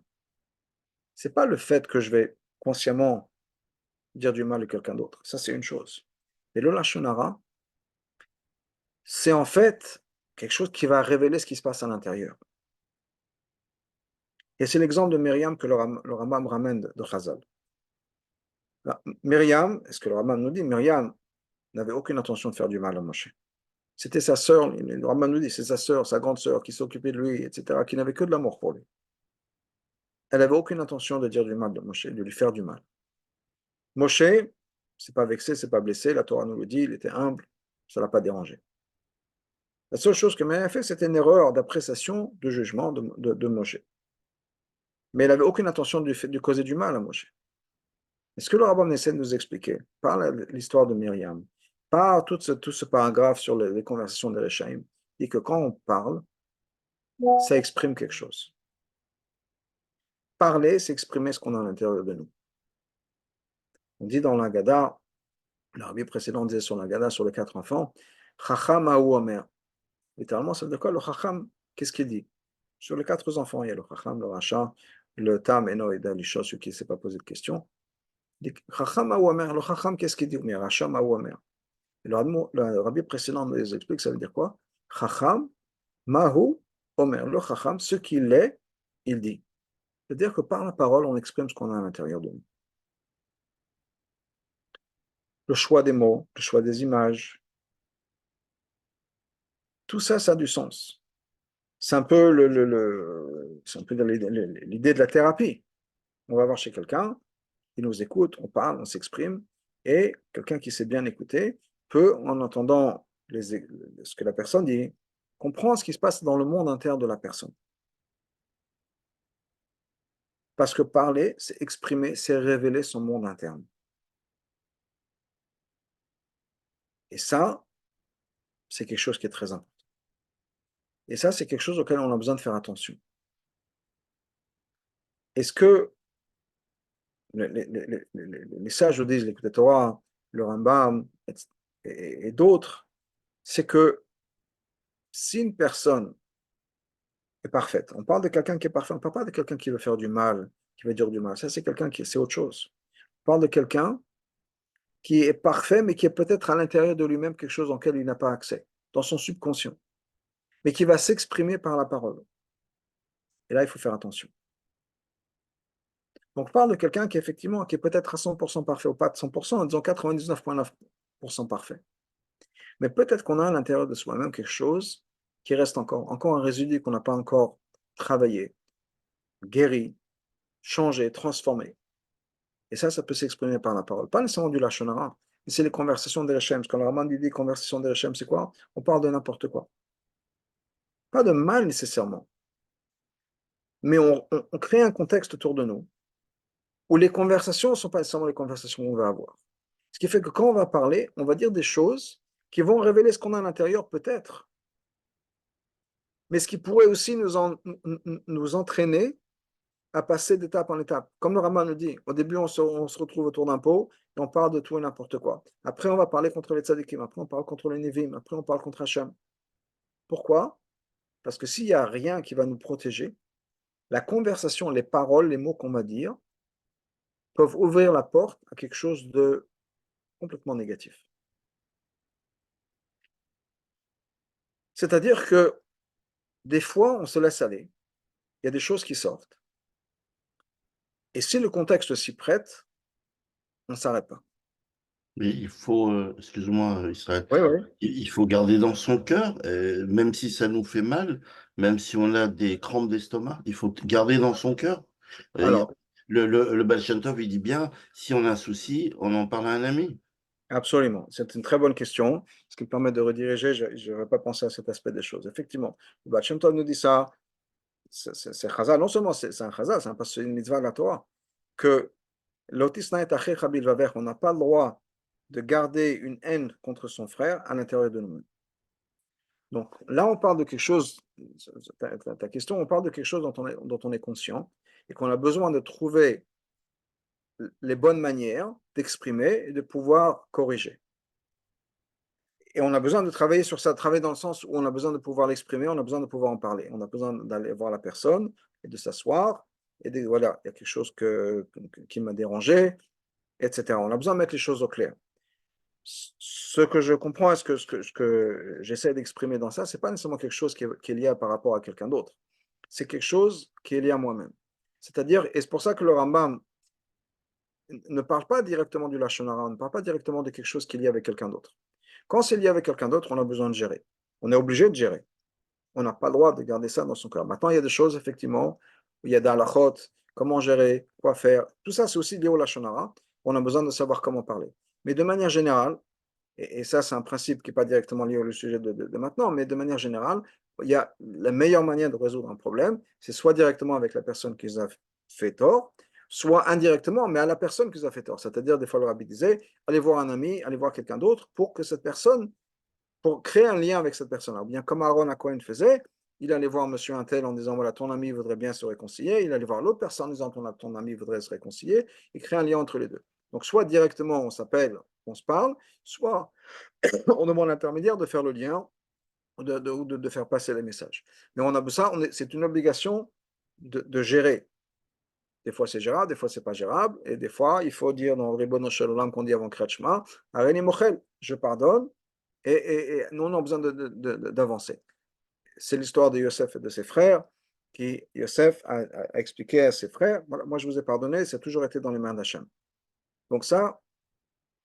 S1: Ce n'est pas le fait que je vais consciemment dire du mal de quelqu'un d'autre. Ça, c'est une chose. Et le lashon hara, c'est en fait quelque chose qui va révéler ce qui se passe à l'intérieur. Et c'est l'exemple de Myriam que le Rambam ramène de Chazal. Myriam, est-ce que le Rambam nous dit, Myriam n'avait aucune intention de faire du mal à Moshe. C'était sa sœur, le Rambam nous dit, c'est sa sœur, sa grande sœur qui s'occupait de lui, etc., qui n'avait que de l'amour pour lui. Elle n'avait aucune intention de dire du mal de Moshe, de lui faire du mal. Moshe, c'est pas vexé, c'est pas blessé, la Torah nous le dit, il était humble, ça ne l'a pas dérangé. La seule chose que Myriam a fait, c'était une erreur d'appréciation, de jugement de Moshe. Mais elle n'avait aucune intention de causer du mal à Moshe. Est-ce que le Rambam essaie de nous expliquer, par l'histoire de Myriam, par tout ce paragraphe sur les conversations des Rechaim, dit que quand on parle, ça exprime quelque chose. Parler, c'est exprimer ce qu'on a à l'intérieur de nous. On dit dans l'Agada, le rabbi précédent disait sur l'Agada, sur les 4 enfants, Chacham Aou Omer. Littéralement, ça veut dire quoi? Le Chacham, qu'est-ce qu'il dit? Sur les 4 enfants, il y a le Chacham, le Racha, le Tam, Eno et Dalisha, celui qui ne s'est pas posé de questions. Il dit Chacham Aou Omer. Le Chacham, qu'est-ce qu'il dit? Mais Racha Aou Omer. Le rabbi précédent nous explique, ça veut dire quoi? Chacham, Mahu, Omer. Le Chacham, ce qu'il est, il dit. C'est-à-dire que par la parole, on exprime ce qu'on a à l'intérieur de nous. Le choix des mots, le choix des images, tout ça, ça a du sens. C'est un peu c'est un peu l'idée de la thérapie. On va voir chez quelqu'un, il nous écoute, on parle, on s'exprime, et quelqu'un qui sait bien écouter peut, en entendant ce que la personne dit, comprendre ce qui se passe dans le monde intérieur de la personne. Parce que parler, c'est exprimer, c'est révéler son monde interne. Et ça, c'est quelque chose qui est très important. Et ça, c'est quelque chose auquel on a besoin de faire attention. Est-ce que les sages le disent, les Torah, le Rambam et d'autres, c'est que si une personne est parfaite, on parle de quelqu'un qui est parfait, on ne parle pas de quelqu'un qui veut faire du mal, qui veut dire du mal. Ça, c'est quelqu'un qui, c'est autre chose. On parle de quelqu'un qui est parfait, mais qui est peut-être à l'intérieur de lui-même quelque chose auquel il n'a pas accès, dans son subconscient, mais qui va s'exprimer par la parole. Et là, il faut faire attention. Donc, on parle de quelqu'un qui, effectivement, qui est peut-être à 100% parfait, ou pas de 100%, en disant 99,9% parfait. Mais peut-être qu'on a à l'intérieur de soi-même quelque chose qui reste encore un résidu qu'on n'a pas encore travaillé, guéri, changé, transformé. Et ça peut s'exprimer par la parole. Pas nécessairement du lashon hara, mais c'est les conversations des Hachem. Quand le Raman dit conversations des Hachem, c'est quoi? On parle de n'importe quoi. Pas de mal nécessairement, mais on crée un contexte autour de nous où les conversations ne sont pas nécessairement les conversations qu'on va avoir. Ce qui fait que quand on va parler, on va dire des choses qui vont révéler ce qu'on a à l'intérieur peut-être, mais ce qui pourrait aussi nous entraîner à passer d'étape en étape. Comme le Raman nous dit, au début, on se retrouve autour d'un pot et on parle de tout et n'importe quoi. Après, on va parler contre les tzadikim. Après, on parle contre les nevim. Après, on parle contre Hachem. Pourquoi? Parce que s'il n'y a rien qui va nous protéger, la conversation, les paroles, les mots qu'on va dire peuvent ouvrir la porte à quelque chose de complètement négatif. C'est-à-dire que des fois, on se laisse aller. Il y a des choses qui sortent. Et si le contexte s'y prête, on ne s'arrête pas.
S2: Mais il faut, excuse-moi, Israël,
S1: Oui, oui.
S2: il faut garder dans son cœur, même si ça nous fait mal, même si on a des crampes d'estomac, il faut garder dans son cœur. Il y a-
S1: Alors,
S2: le Baal Shem Tov, il dit bien, si on a un souci, on en parle à un ami.
S1: absolument. C'est une très bonne question, ce qui me permet de rediriger. Je n'aurais pas pensé à cet aspect des choses. Effectivement, le Baal Shem Tov nous dit ça, c'est Chazal. Non seulement c'est un Chazal, c'est une mitzvah de la Torah, que l'autis naet achecha bilvavech, on n'a pas le droit de garder une haine contre son frère à l'intérieur de nous-mêmes. Donc là, on parle de quelque chose, ta question, on parle de quelque chose dont on est conscient et qu'on a besoin de trouver les bonnes manières d'exprimer et de pouvoir corriger. Et on a besoin de travailler sur ça, travailler dans le sens où on a besoin de pouvoir l'exprimer, on a besoin de pouvoir en parler, on a besoin d'aller voir la personne et de s'asseoir et de voilà, il y a quelque chose qui m'a dérangé, etc. On a besoin de mettre les choses au clair. Ce que je comprends et ce que j'essaie d'exprimer dans ça, c'est pas nécessairement quelque chose qui est lié par rapport à quelqu'un d'autre. C'est quelque chose qui est lié à moi-même. C'est-à-dire, et c'est pour ça que le Rambam ne parle pas directement du Lashon Hara, ne parle pas directement de quelque chose qui est lié avec quelqu'un d'autre. Quand c'est lié avec quelqu'un d'autre, on a besoin de gérer. On est obligé de gérer. On n'a pas le droit de garder ça dans son cœur. Maintenant, il y a des choses, effectivement, où il y a des halachot, comment gérer, quoi faire. Tout ça, c'est aussi lié au Lashon Hara. On a besoin de savoir comment parler. Mais de manière générale, et ça, c'est un principe qui n'est pas directement lié au sujet de maintenant, mais de manière générale, il y a la meilleure manière de résoudre un problème, c'est soit directement avec la personne qui nous a fait tort, soit indirectement, mais à la personne qui nous a fait tort. C'est-à-dire, des fois, le rabbi disait, allez voir un ami, allez voir quelqu'un d'autre pour que cette personne, pour créer un lien avec cette personne-là. Ou bien comme Aaron à Cohen faisait, il allait voir monsieur Untel en disant, voilà, ton ami voudrait bien se réconcilier, il allait voir l'autre personne en disant, ton ami voudrait se réconcilier, et créer un lien entre les deux. Donc, soit directement, on s'appelle, on se parle, soit on demande à l'intermédiaire de faire le lien ou de faire passer les messages. Mais on a ça, c'est une obligation de gérer. Des fois c'est gérable, des fois c'est pas gérable, et des fois il faut dire dans le Ribono Shel Olam qu'on dit avant Kretschma, Areni Mochel, je pardonne, et nous on a besoin d'avancer. C'est l'histoire de Yosef et de ses frères, qui Yosef a expliqué à ses frères, voilà, moi je vous ai pardonné, ça a toujours été dans les mains d'Hachem. Donc ça,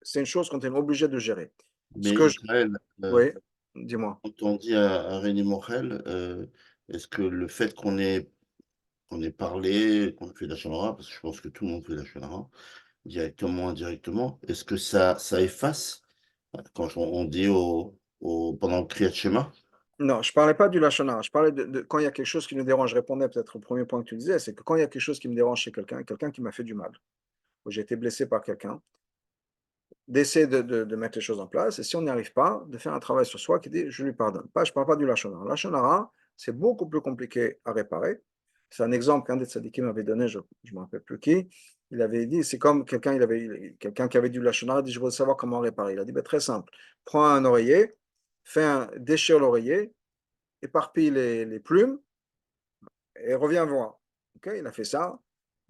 S1: c'est une chose qu'on est obligé de gérer. Ce
S2: Mais
S1: que je...
S2: Israël,
S1: Oui, dis-moi.
S2: quand on dit à Rémi Morel, Est-ce que le fait qu'on ait parlé, qu'on ait fait de la Shonara, parce que je pense que tout le monde fait de la Shonara, directement, indirectement, est-ce que ça efface quand on dit pendant le Kriyat Shema?
S1: Non, je parlais pas du lachon hara. Je parlais quand il y a quelque chose qui nous dérange. Je répondais peut-être au premier point que tu disais, c'est que quand il y a quelque chose qui me dérange chez quelqu'un, quelqu'un qui m'a fait du mal, où j'ai été blessé par quelqu'un, d'essayer de mettre les choses en place, et si on n'y arrive pas, de faire un travail sur soi qui dit je lui pardonne. Pas, je ne parle pas du lachon hara. Lachon hara, c'est beaucoup plus compliqué à réparer. C'est un exemple qu'un des tzadikim m'avait donné, je ne me rappelle plus qui. Il avait dit, c'est comme quelqu'un qui avait du lachon hara, dit je voudrais savoir comment réparer. Il a dit ben, très simple, prends un oreiller, déchire l'oreiller, éparpille les plumes et reviens voir. Okay, il a fait ça.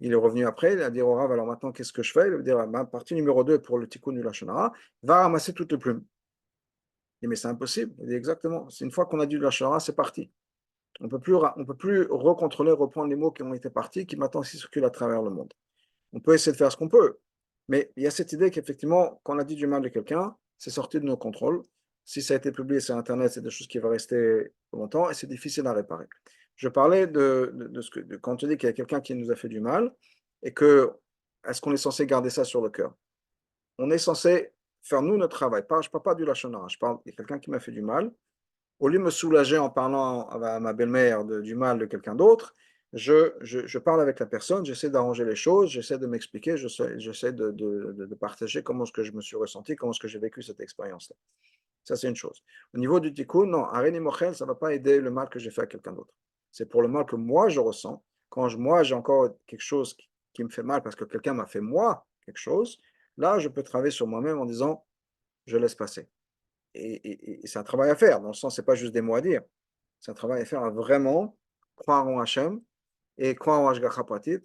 S1: Il est revenu après, il a dit au Rav, alors maintenant, qu'est-ce que je fais? Il va dire, partie numéro 2 pour le tikkun du Lashon Hara, va ramasser toutes les plumes. Il dit, mais c'est impossible. Il dit, exactement. C'est une fois qu'on a dit le Lashon Hara, c'est parti. On ne peut plus recontrôler, reprendre les mots qui ont été partis, qui maintenant circulent à travers le monde. On peut essayer de faire ce qu'on peut, mais il y a cette idée qu'effectivement, quand on a dit du mal de quelqu'un, c'est sorti de nos contrôles. Si ça a été publié sur Internet, c'est des choses qui vont rester longtemps et c'est difficile à réparer. Je parlais quand tu dis qu'il y a quelqu'un qui nous a fait du mal et que est-ce qu'on est censé garder ça sur le cœur? On est censé faire nous notre travail. Je ne parle pas du lachon hara, je parle de quelqu'un qui m'a fait du mal. Au lieu de me soulager en parlant à ma belle-mère du mal de quelqu'un d'autre, je parle avec la personne, j'essaie d'arranger les choses, j'essaie de m'expliquer, j'essaie de partager comment est-ce que je me suis ressenti, comment est-ce que j'ai vécu cette expérience-là. Ça, c'est une chose. Au niveau du tikkun, non, Areni Mochel, ça ne va pas aider le mal que j'ai fait à quelqu'un d'autre. C'est pour le mal que moi, je ressens. Quand moi, j'ai encore quelque chose qui me fait mal parce que quelqu'un m'a fait moi quelque chose, là, je peux travailler sur moi-même en disant, je laisse passer. Et c'est un travail à faire, dans le sens, c'est pas juste des mots à dire. C'est un travail à faire à vraiment croire en Hachem et croire en Hashgacha Pratit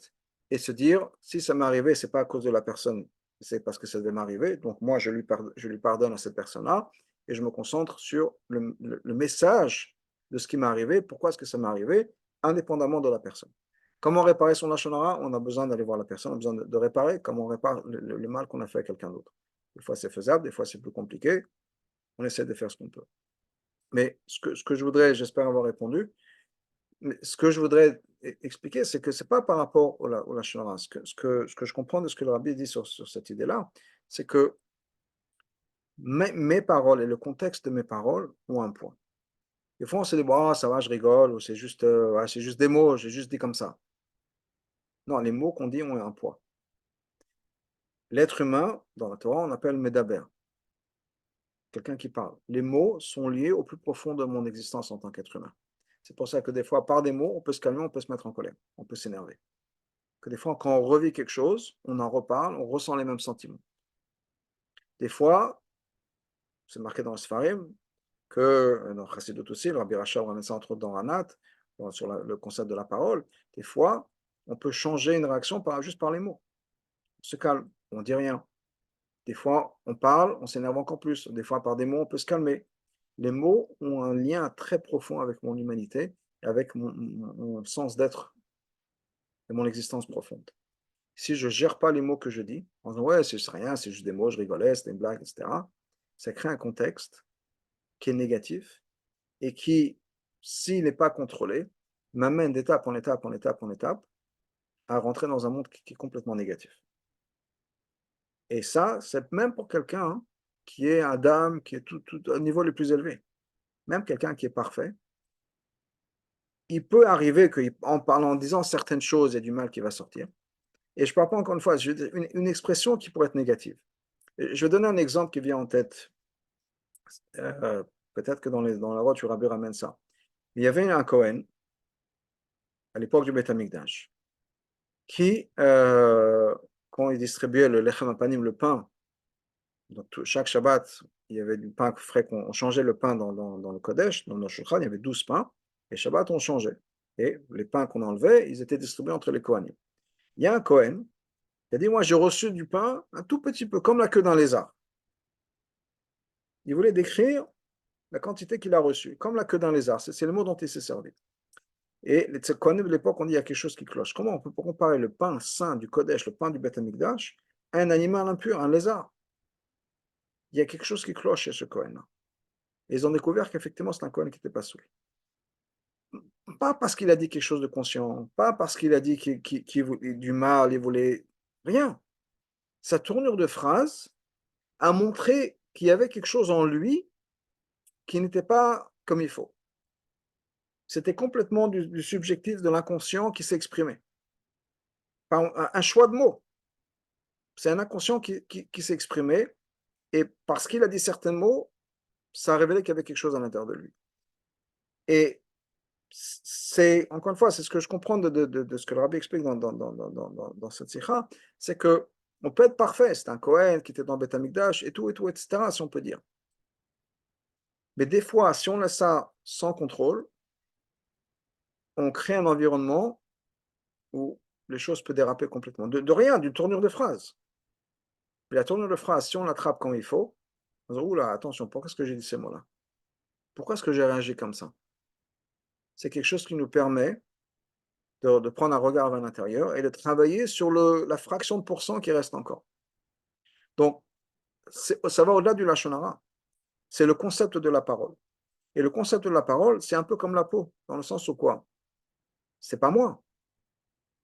S1: et se dire, si ça m'est arrivé, c'est pas à cause de la personne, c'est parce que ça devait m'arriver. Donc moi, je lui pardonne à cette personne-là et je me concentre sur le message de ce qui m'est arrivé, pourquoi est-ce que ça m'est arrivé, indépendamment de la personne. Comment réparer son lashon hara? On a besoin d'aller voir la personne, on a besoin de réparer comment on répare le mal qu'on a fait à quelqu'un d'autre. Des fois c'est faisable, des fois c'est plus compliqué, on essaie de faire ce qu'on peut. Mais ce que je voudrais, j'espère avoir répondu, mais ce que je voudrais expliquer, c'est que ce n'est pas par rapport au lachon hara. Ce que je comprends de ce que le rabbi dit sur cette idée-là, c'est que mes paroles et le contexte de mes paroles ont un poids. Des fois, on se dit, bon, ça va, je rigole, ou c'est juste des mots, j'ai juste dit comme ça. Non, les mots qu'on dit ont un poids. L'être humain, dans la Torah, on appelle Medaber, quelqu'un qui parle. Les mots sont liés au plus profond de mon existence en tant qu'être humain. C'est pour ça que des fois, par des mots, on peut se calmer, on peut se mettre en colère, on peut s'énerver. Que des fois, quand on revit quelque chose, on en reparle, on ressent les mêmes sentiments. Des fois, c'est marqué dans le Sfarim, que dans Chassidut aussi, le Rabbi Rachab ramène ça entre autres dans Ranat, sur le concept de la parole, des fois, on peut changer une réaction juste par les mots. On se calme, on ne dit rien. Des fois, on parle, on s'énerve encore plus. Des fois, par des mots, on peut se calmer. Les mots ont un lien très profond avec mon humanité, avec mon sens d'être et mon existence profonde. Si je ne gère pas les mots que je dis, en disant ouais, c'est rien, c'est juste des mots, je rigolais, c'était une blague, etc., ça crée un contexte qui est négatif et qui, s'il n'est pas contrôlé, m'amène d'étape en étape, en étape, en étape, à rentrer dans un monde qui est complètement négatif. Et ça, c'est même pour quelqu'un qui est un dame, qui est tout au niveau le plus élevé. Même quelqu'un qui est parfait, il peut arriver qu'en parlant, en disant certaines choses, il y a du mal qui va sortir. Et je ne parle pas encore une fois, une expression qui pourrait être négative. Je vais donner un exemple qui vient en tête. Euh, Peut-être que dans la route, tu Rabbi ramène ça. Il y avait un Cohen, à l'époque du Beth Amikdash, qui, quand il distribuait le lechem apanim, le pain, donc chaque Shabbat, il y avait du pain frais, on changeait le pain dans le Kodesh, dans nos shulchan, il y avait 12 pains, et Shabbat, on changeait. Et les pains qu'on enlevait, ils étaient distribués entre les Kohanim. Il y a un Kohen qui a dit, moi j'ai reçu du pain un tout petit peu, comme la queue d'un lézard. Il voulait décrire la quantité qu'il a reçue, comme la queue d'un lézard. C'est le mot dont il s'est servi. Et les Kohanim de l'époque ont dit, il y a quelque chose qui cloche. Comment on peut comparer le pain saint du Kodesh, le pain du Beth Amikdash, à un animal impur, un lézard? Il y a quelque chose qui cloche chez ce Kohen-là. Et ils ont découvert qu'effectivement, c'est un Kohen qui n'était pas saoul. Pas parce qu'il a dit quelque chose de conscient, pas parce qu'il a dit qu'il voulait du mal, il voulait rien. Sa tournure de phrase a montré qu'il y avait quelque chose en lui qui n'était pas comme il faut. C'était complètement du subjectif, de l'inconscient qui s'est exprimé. Un choix de mots. C'est un inconscient qui s'est exprimé, et parce qu'il a dit certains mots, ça a révélé qu'il y avait quelque chose à l'intérieur de lui. Et c'est, encore une fois, c'est ce que je comprends de ce que le rabbi explique dans cette sikha, c'est que on peut être parfait, c'est un Kohen qui était dans Beth Amikdash et tout, etc., si on peut dire. Mais des fois, si on laisse ça sans contrôle, on crée un environnement où les choses peuvent déraper complètement. De rien, d'une tournure de phrase. Et la tournure de phrase, si on l'attrape comme il faut, on se dit, oula, attention, pourquoi est-ce que j'ai dit ces mots-là? Pourquoi est-ce que j'ai réagi comme ça? C'est quelque chose qui nous permet de prendre un regard vers l'intérieur et de travailler sur la fraction de pourcent qui reste encore. Donc, ça va au-delà du lashon hara. C'est le concept de la parole. Et le concept de la parole, c'est un peu comme la peau, dans le sens où quoi? C'est pas moi.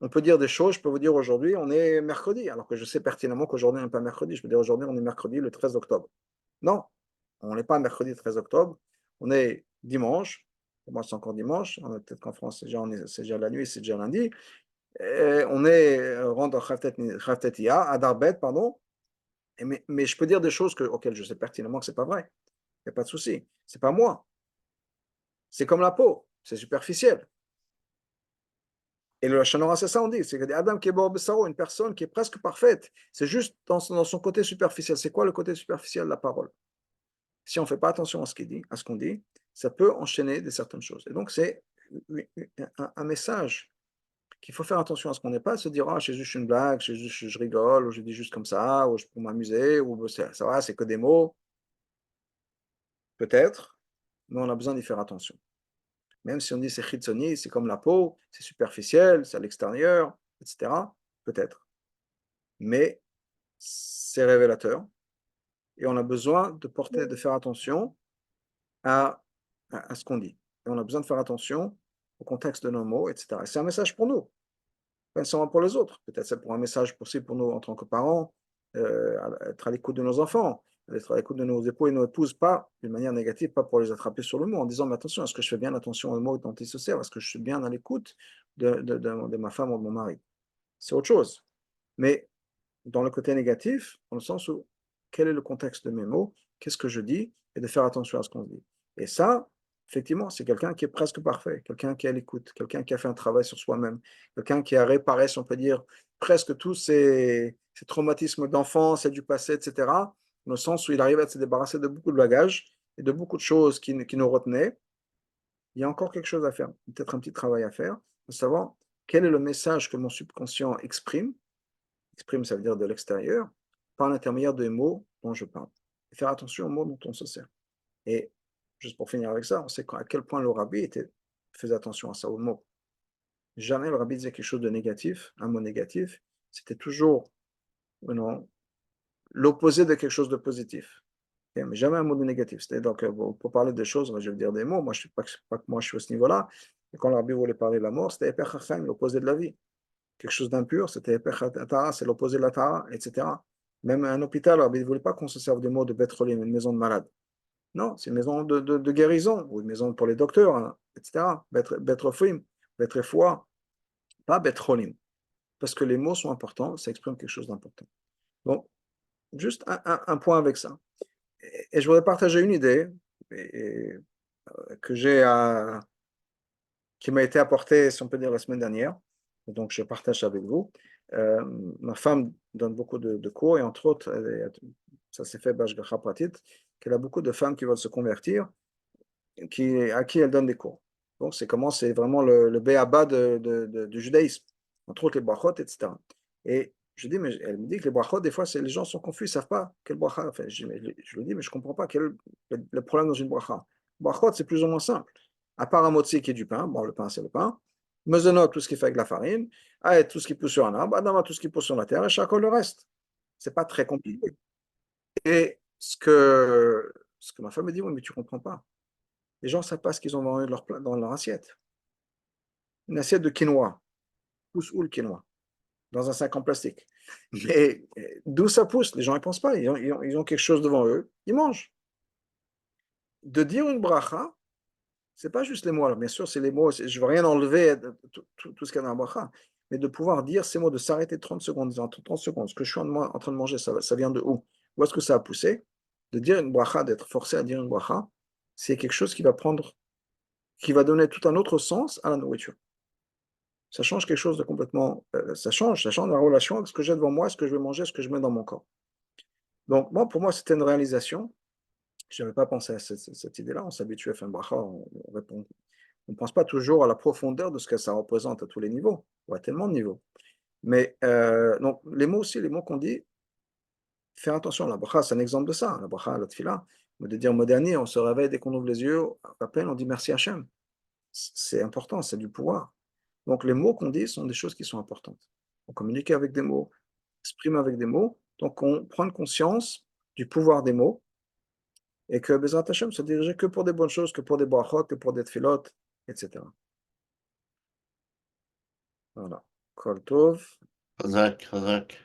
S1: On peut dire des choses, je peux vous dire aujourd'hui, on est mercredi, alors que je sais pertinemment qu'aujourd'hui on n'est pas mercredi. Je peux dire aujourd'hui, on est mercredi le 13 octobre. Non, on n'est pas mercredi 13 octobre, on est dimanche. Pour moi, c'est encore dimanche. Peut-être qu'en France, c'est déjà la nuit, c'est déjà lundi. Et on est rendre Chavtet Iyar, Adar Bet, pardon. Mais je peux dire des choses auxquelles je sais pertinemment que ce n'est pas vrai. Il n'y a pas de souci. Ce n'est pas moi. C'est comme la peau. C'est superficiel. Et le Lashon Hara, c'est ça, on dit. C'est que Adam Kebor Bessaro, une personne qui est presque parfaite. C'est juste dans son côté superficiel. C'est quoi le côté superficiel de la parole? Si on ne fait pas attention à ce qu'il dit, à ce qu'on dit, ça peut enchaîner de certaines choses. Et donc, c'est un message qu'il faut faire attention à ce qu'on n'est pas, se dire, ah, c'est juste une blague, je rigole, ou je dis juste comme ça, ou pour m'amuser, ou ça va, c'est que des mots. Peut-être, mais on a besoin d'y faire attention. Même si on dit c'est chitsoni, c'est comme la peau, c'est superficiel, c'est à l'extérieur, etc. Peut-être. Mais c'est révélateur. Et on a besoin de faire attention à ce qu'on dit. Et on a besoin de faire attention au contexte de nos mots, etc. Et c'est un message pour nous, pas seulement pour les autres. Peut-être c'est pour un message possible pour nous en tant que parents, être à l'écoute de nos enfants, être à l'écoute de nos époux et nos épouses, pas d'une manière négative, pas pour les attraper sur le mot, en disant, mais attention, est-ce que je fais bien attention aux mots dont ils se servent? Est-ce que je suis bien à l'écoute de ma femme ou de mon mari? C'est autre chose. Mais dans le côté négatif, dans le sens où, quel est le contexte de mes mots? Qu'est-ce que je dis? Et de faire attention à ce qu'on dit. Et ça, effectivement, c'est quelqu'un qui est presque parfait, quelqu'un qui est à l'écoute, quelqu'un qui a fait un travail sur soi-même, quelqu'un qui a réparé, si on peut dire, presque tous ses traumatismes d'enfance et du passé, etc., dans le sens où il arrive à se débarrasser de beaucoup de bagages et de beaucoup de choses qui nous retenaient. Il y a encore quelque chose à faire, peut-être un petit travail à faire, de savoir quel est le message que mon subconscient exprime. Exprime, ça veut dire de l'extérieur, par l'intermédiaire des mots dont je parle. Et faire attention aux mots dont on se sert. Et juste pour finir avec ça, on sait à quel point le rabbi faisait attention à ça, aux mots. Jamais le rabbi disait quelque chose de négatif, un mot négatif. C'était toujours non, l'opposé de quelque chose de positif. Mais jamais un mot de négatif. C'était donc, pour parler de choses, je vais dire des mots. Moi, je ne suis pas que moi, je suis à ce niveau-là. Et quand le rabbi voulait parler de la mort, c'était Eper Chachaim, l'opposé de la vie. Quelque chose d'impur, c'était Eper Tara, c'est l'opposé de la Tara, etc. Même un hôpital, le rabbi ne voulait pas qu'on se serve des mots de Beth Cholim, une maison de malade. Non, c'est une maison de guérison, ou une maison pour les docteurs, hein, etc. Bet Rofim, Bet Refoua, pas Bet Cholim. Parce que les mots sont importants, ça exprime quelque chose d'important. Donc, juste un point avec ça. Et je voudrais partager une idée que qui m'a été apportée, si on peut dire, la semaine dernière. Donc, je partage avec vous. Ma femme donne beaucoup de cours et entre autres, ça s'est fait Bashgacha Pratit, qu'elle a beaucoup de femmes qui veulent se convertir, à qui elle donne des cours. Donc, c'est vraiment le béaba du judaïsme, entre autres les brachot, etc. Et elle me dit que les brachot, des fois, les gens sont confus, ils ne savent pas quel bracha. Enfin, je lui dis, mais je ne comprends pas quel est le problème dans une bracha. Brachot, c'est plus ou moins simple. À part un motzi qui est du pain, bon, le pain, c'est le pain. Mezonot, tout ce qui fait avec la farine. Aet, tout ce qui pousse sur un arbre. Adama, tout ce qui pousse sur la terre. Et chacun le reste. C'est pas très compliqué. Et ce que ma femme me dit, oui, mais tu ne comprends pas. Les gens ne savent pas ce qu'ils ont dans dans leur assiette. une assiette de quinoa. Pousse où le quinoa? Dans un sac en plastique. Mais d'où ça pousse? Les gens ne pensent pas. Ils ont quelque chose devant eux, ils mangent. De dire une bracha, c'est pas juste les mots. Alors, bien sûr, c'est les mots. Je ne veux rien enlever de tout ce qu'il y a dans la bracha. Mais de pouvoir dire ces mots, de s'arrêter 30 secondes, disant 30 secondes, ce que je suis en train de manger, ça vient de où? Où est-ce que ça a poussé? De dire une bracha, d'être forcé à dire une bracha, c'est quelque chose qui va donner tout un autre sens à la nourriture. Ça change quelque chose de complètement. Ça change la relation avec ce que j'ai devant moi, ce que je vais manger, ce que je mets dans mon corps. Donc, moi, pour moi, c'était une réalisation. Je n'avais pas pensé à cette idée-là. On s'habitue à faire un bracha, on ne pense pas toujours à la profondeur de ce que ça représente à tous les niveaux, ou à tellement de niveaux. Mais donc, les mots aussi, les mots qu'on dit, faire attention. La bracha, c'est un exemple de ça. La bracha, la tefila, de dire moderne, on se réveille dès qu'on ouvre les yeux, à peine on dit merci Hachem. C'est important, c'est du pouvoir. Donc, les mots qu'on dit sont des choses qui sont importantes. On communique avec des mots, exprime avec des mots. Donc, on prend conscience du pouvoir des mots et que Bezrat Hashem se dirigeait que pour des bonnes choses, que pour des brachot, que pour des tfilot, etc. Voilà. Kol Tov.
S2: Razak, Razak.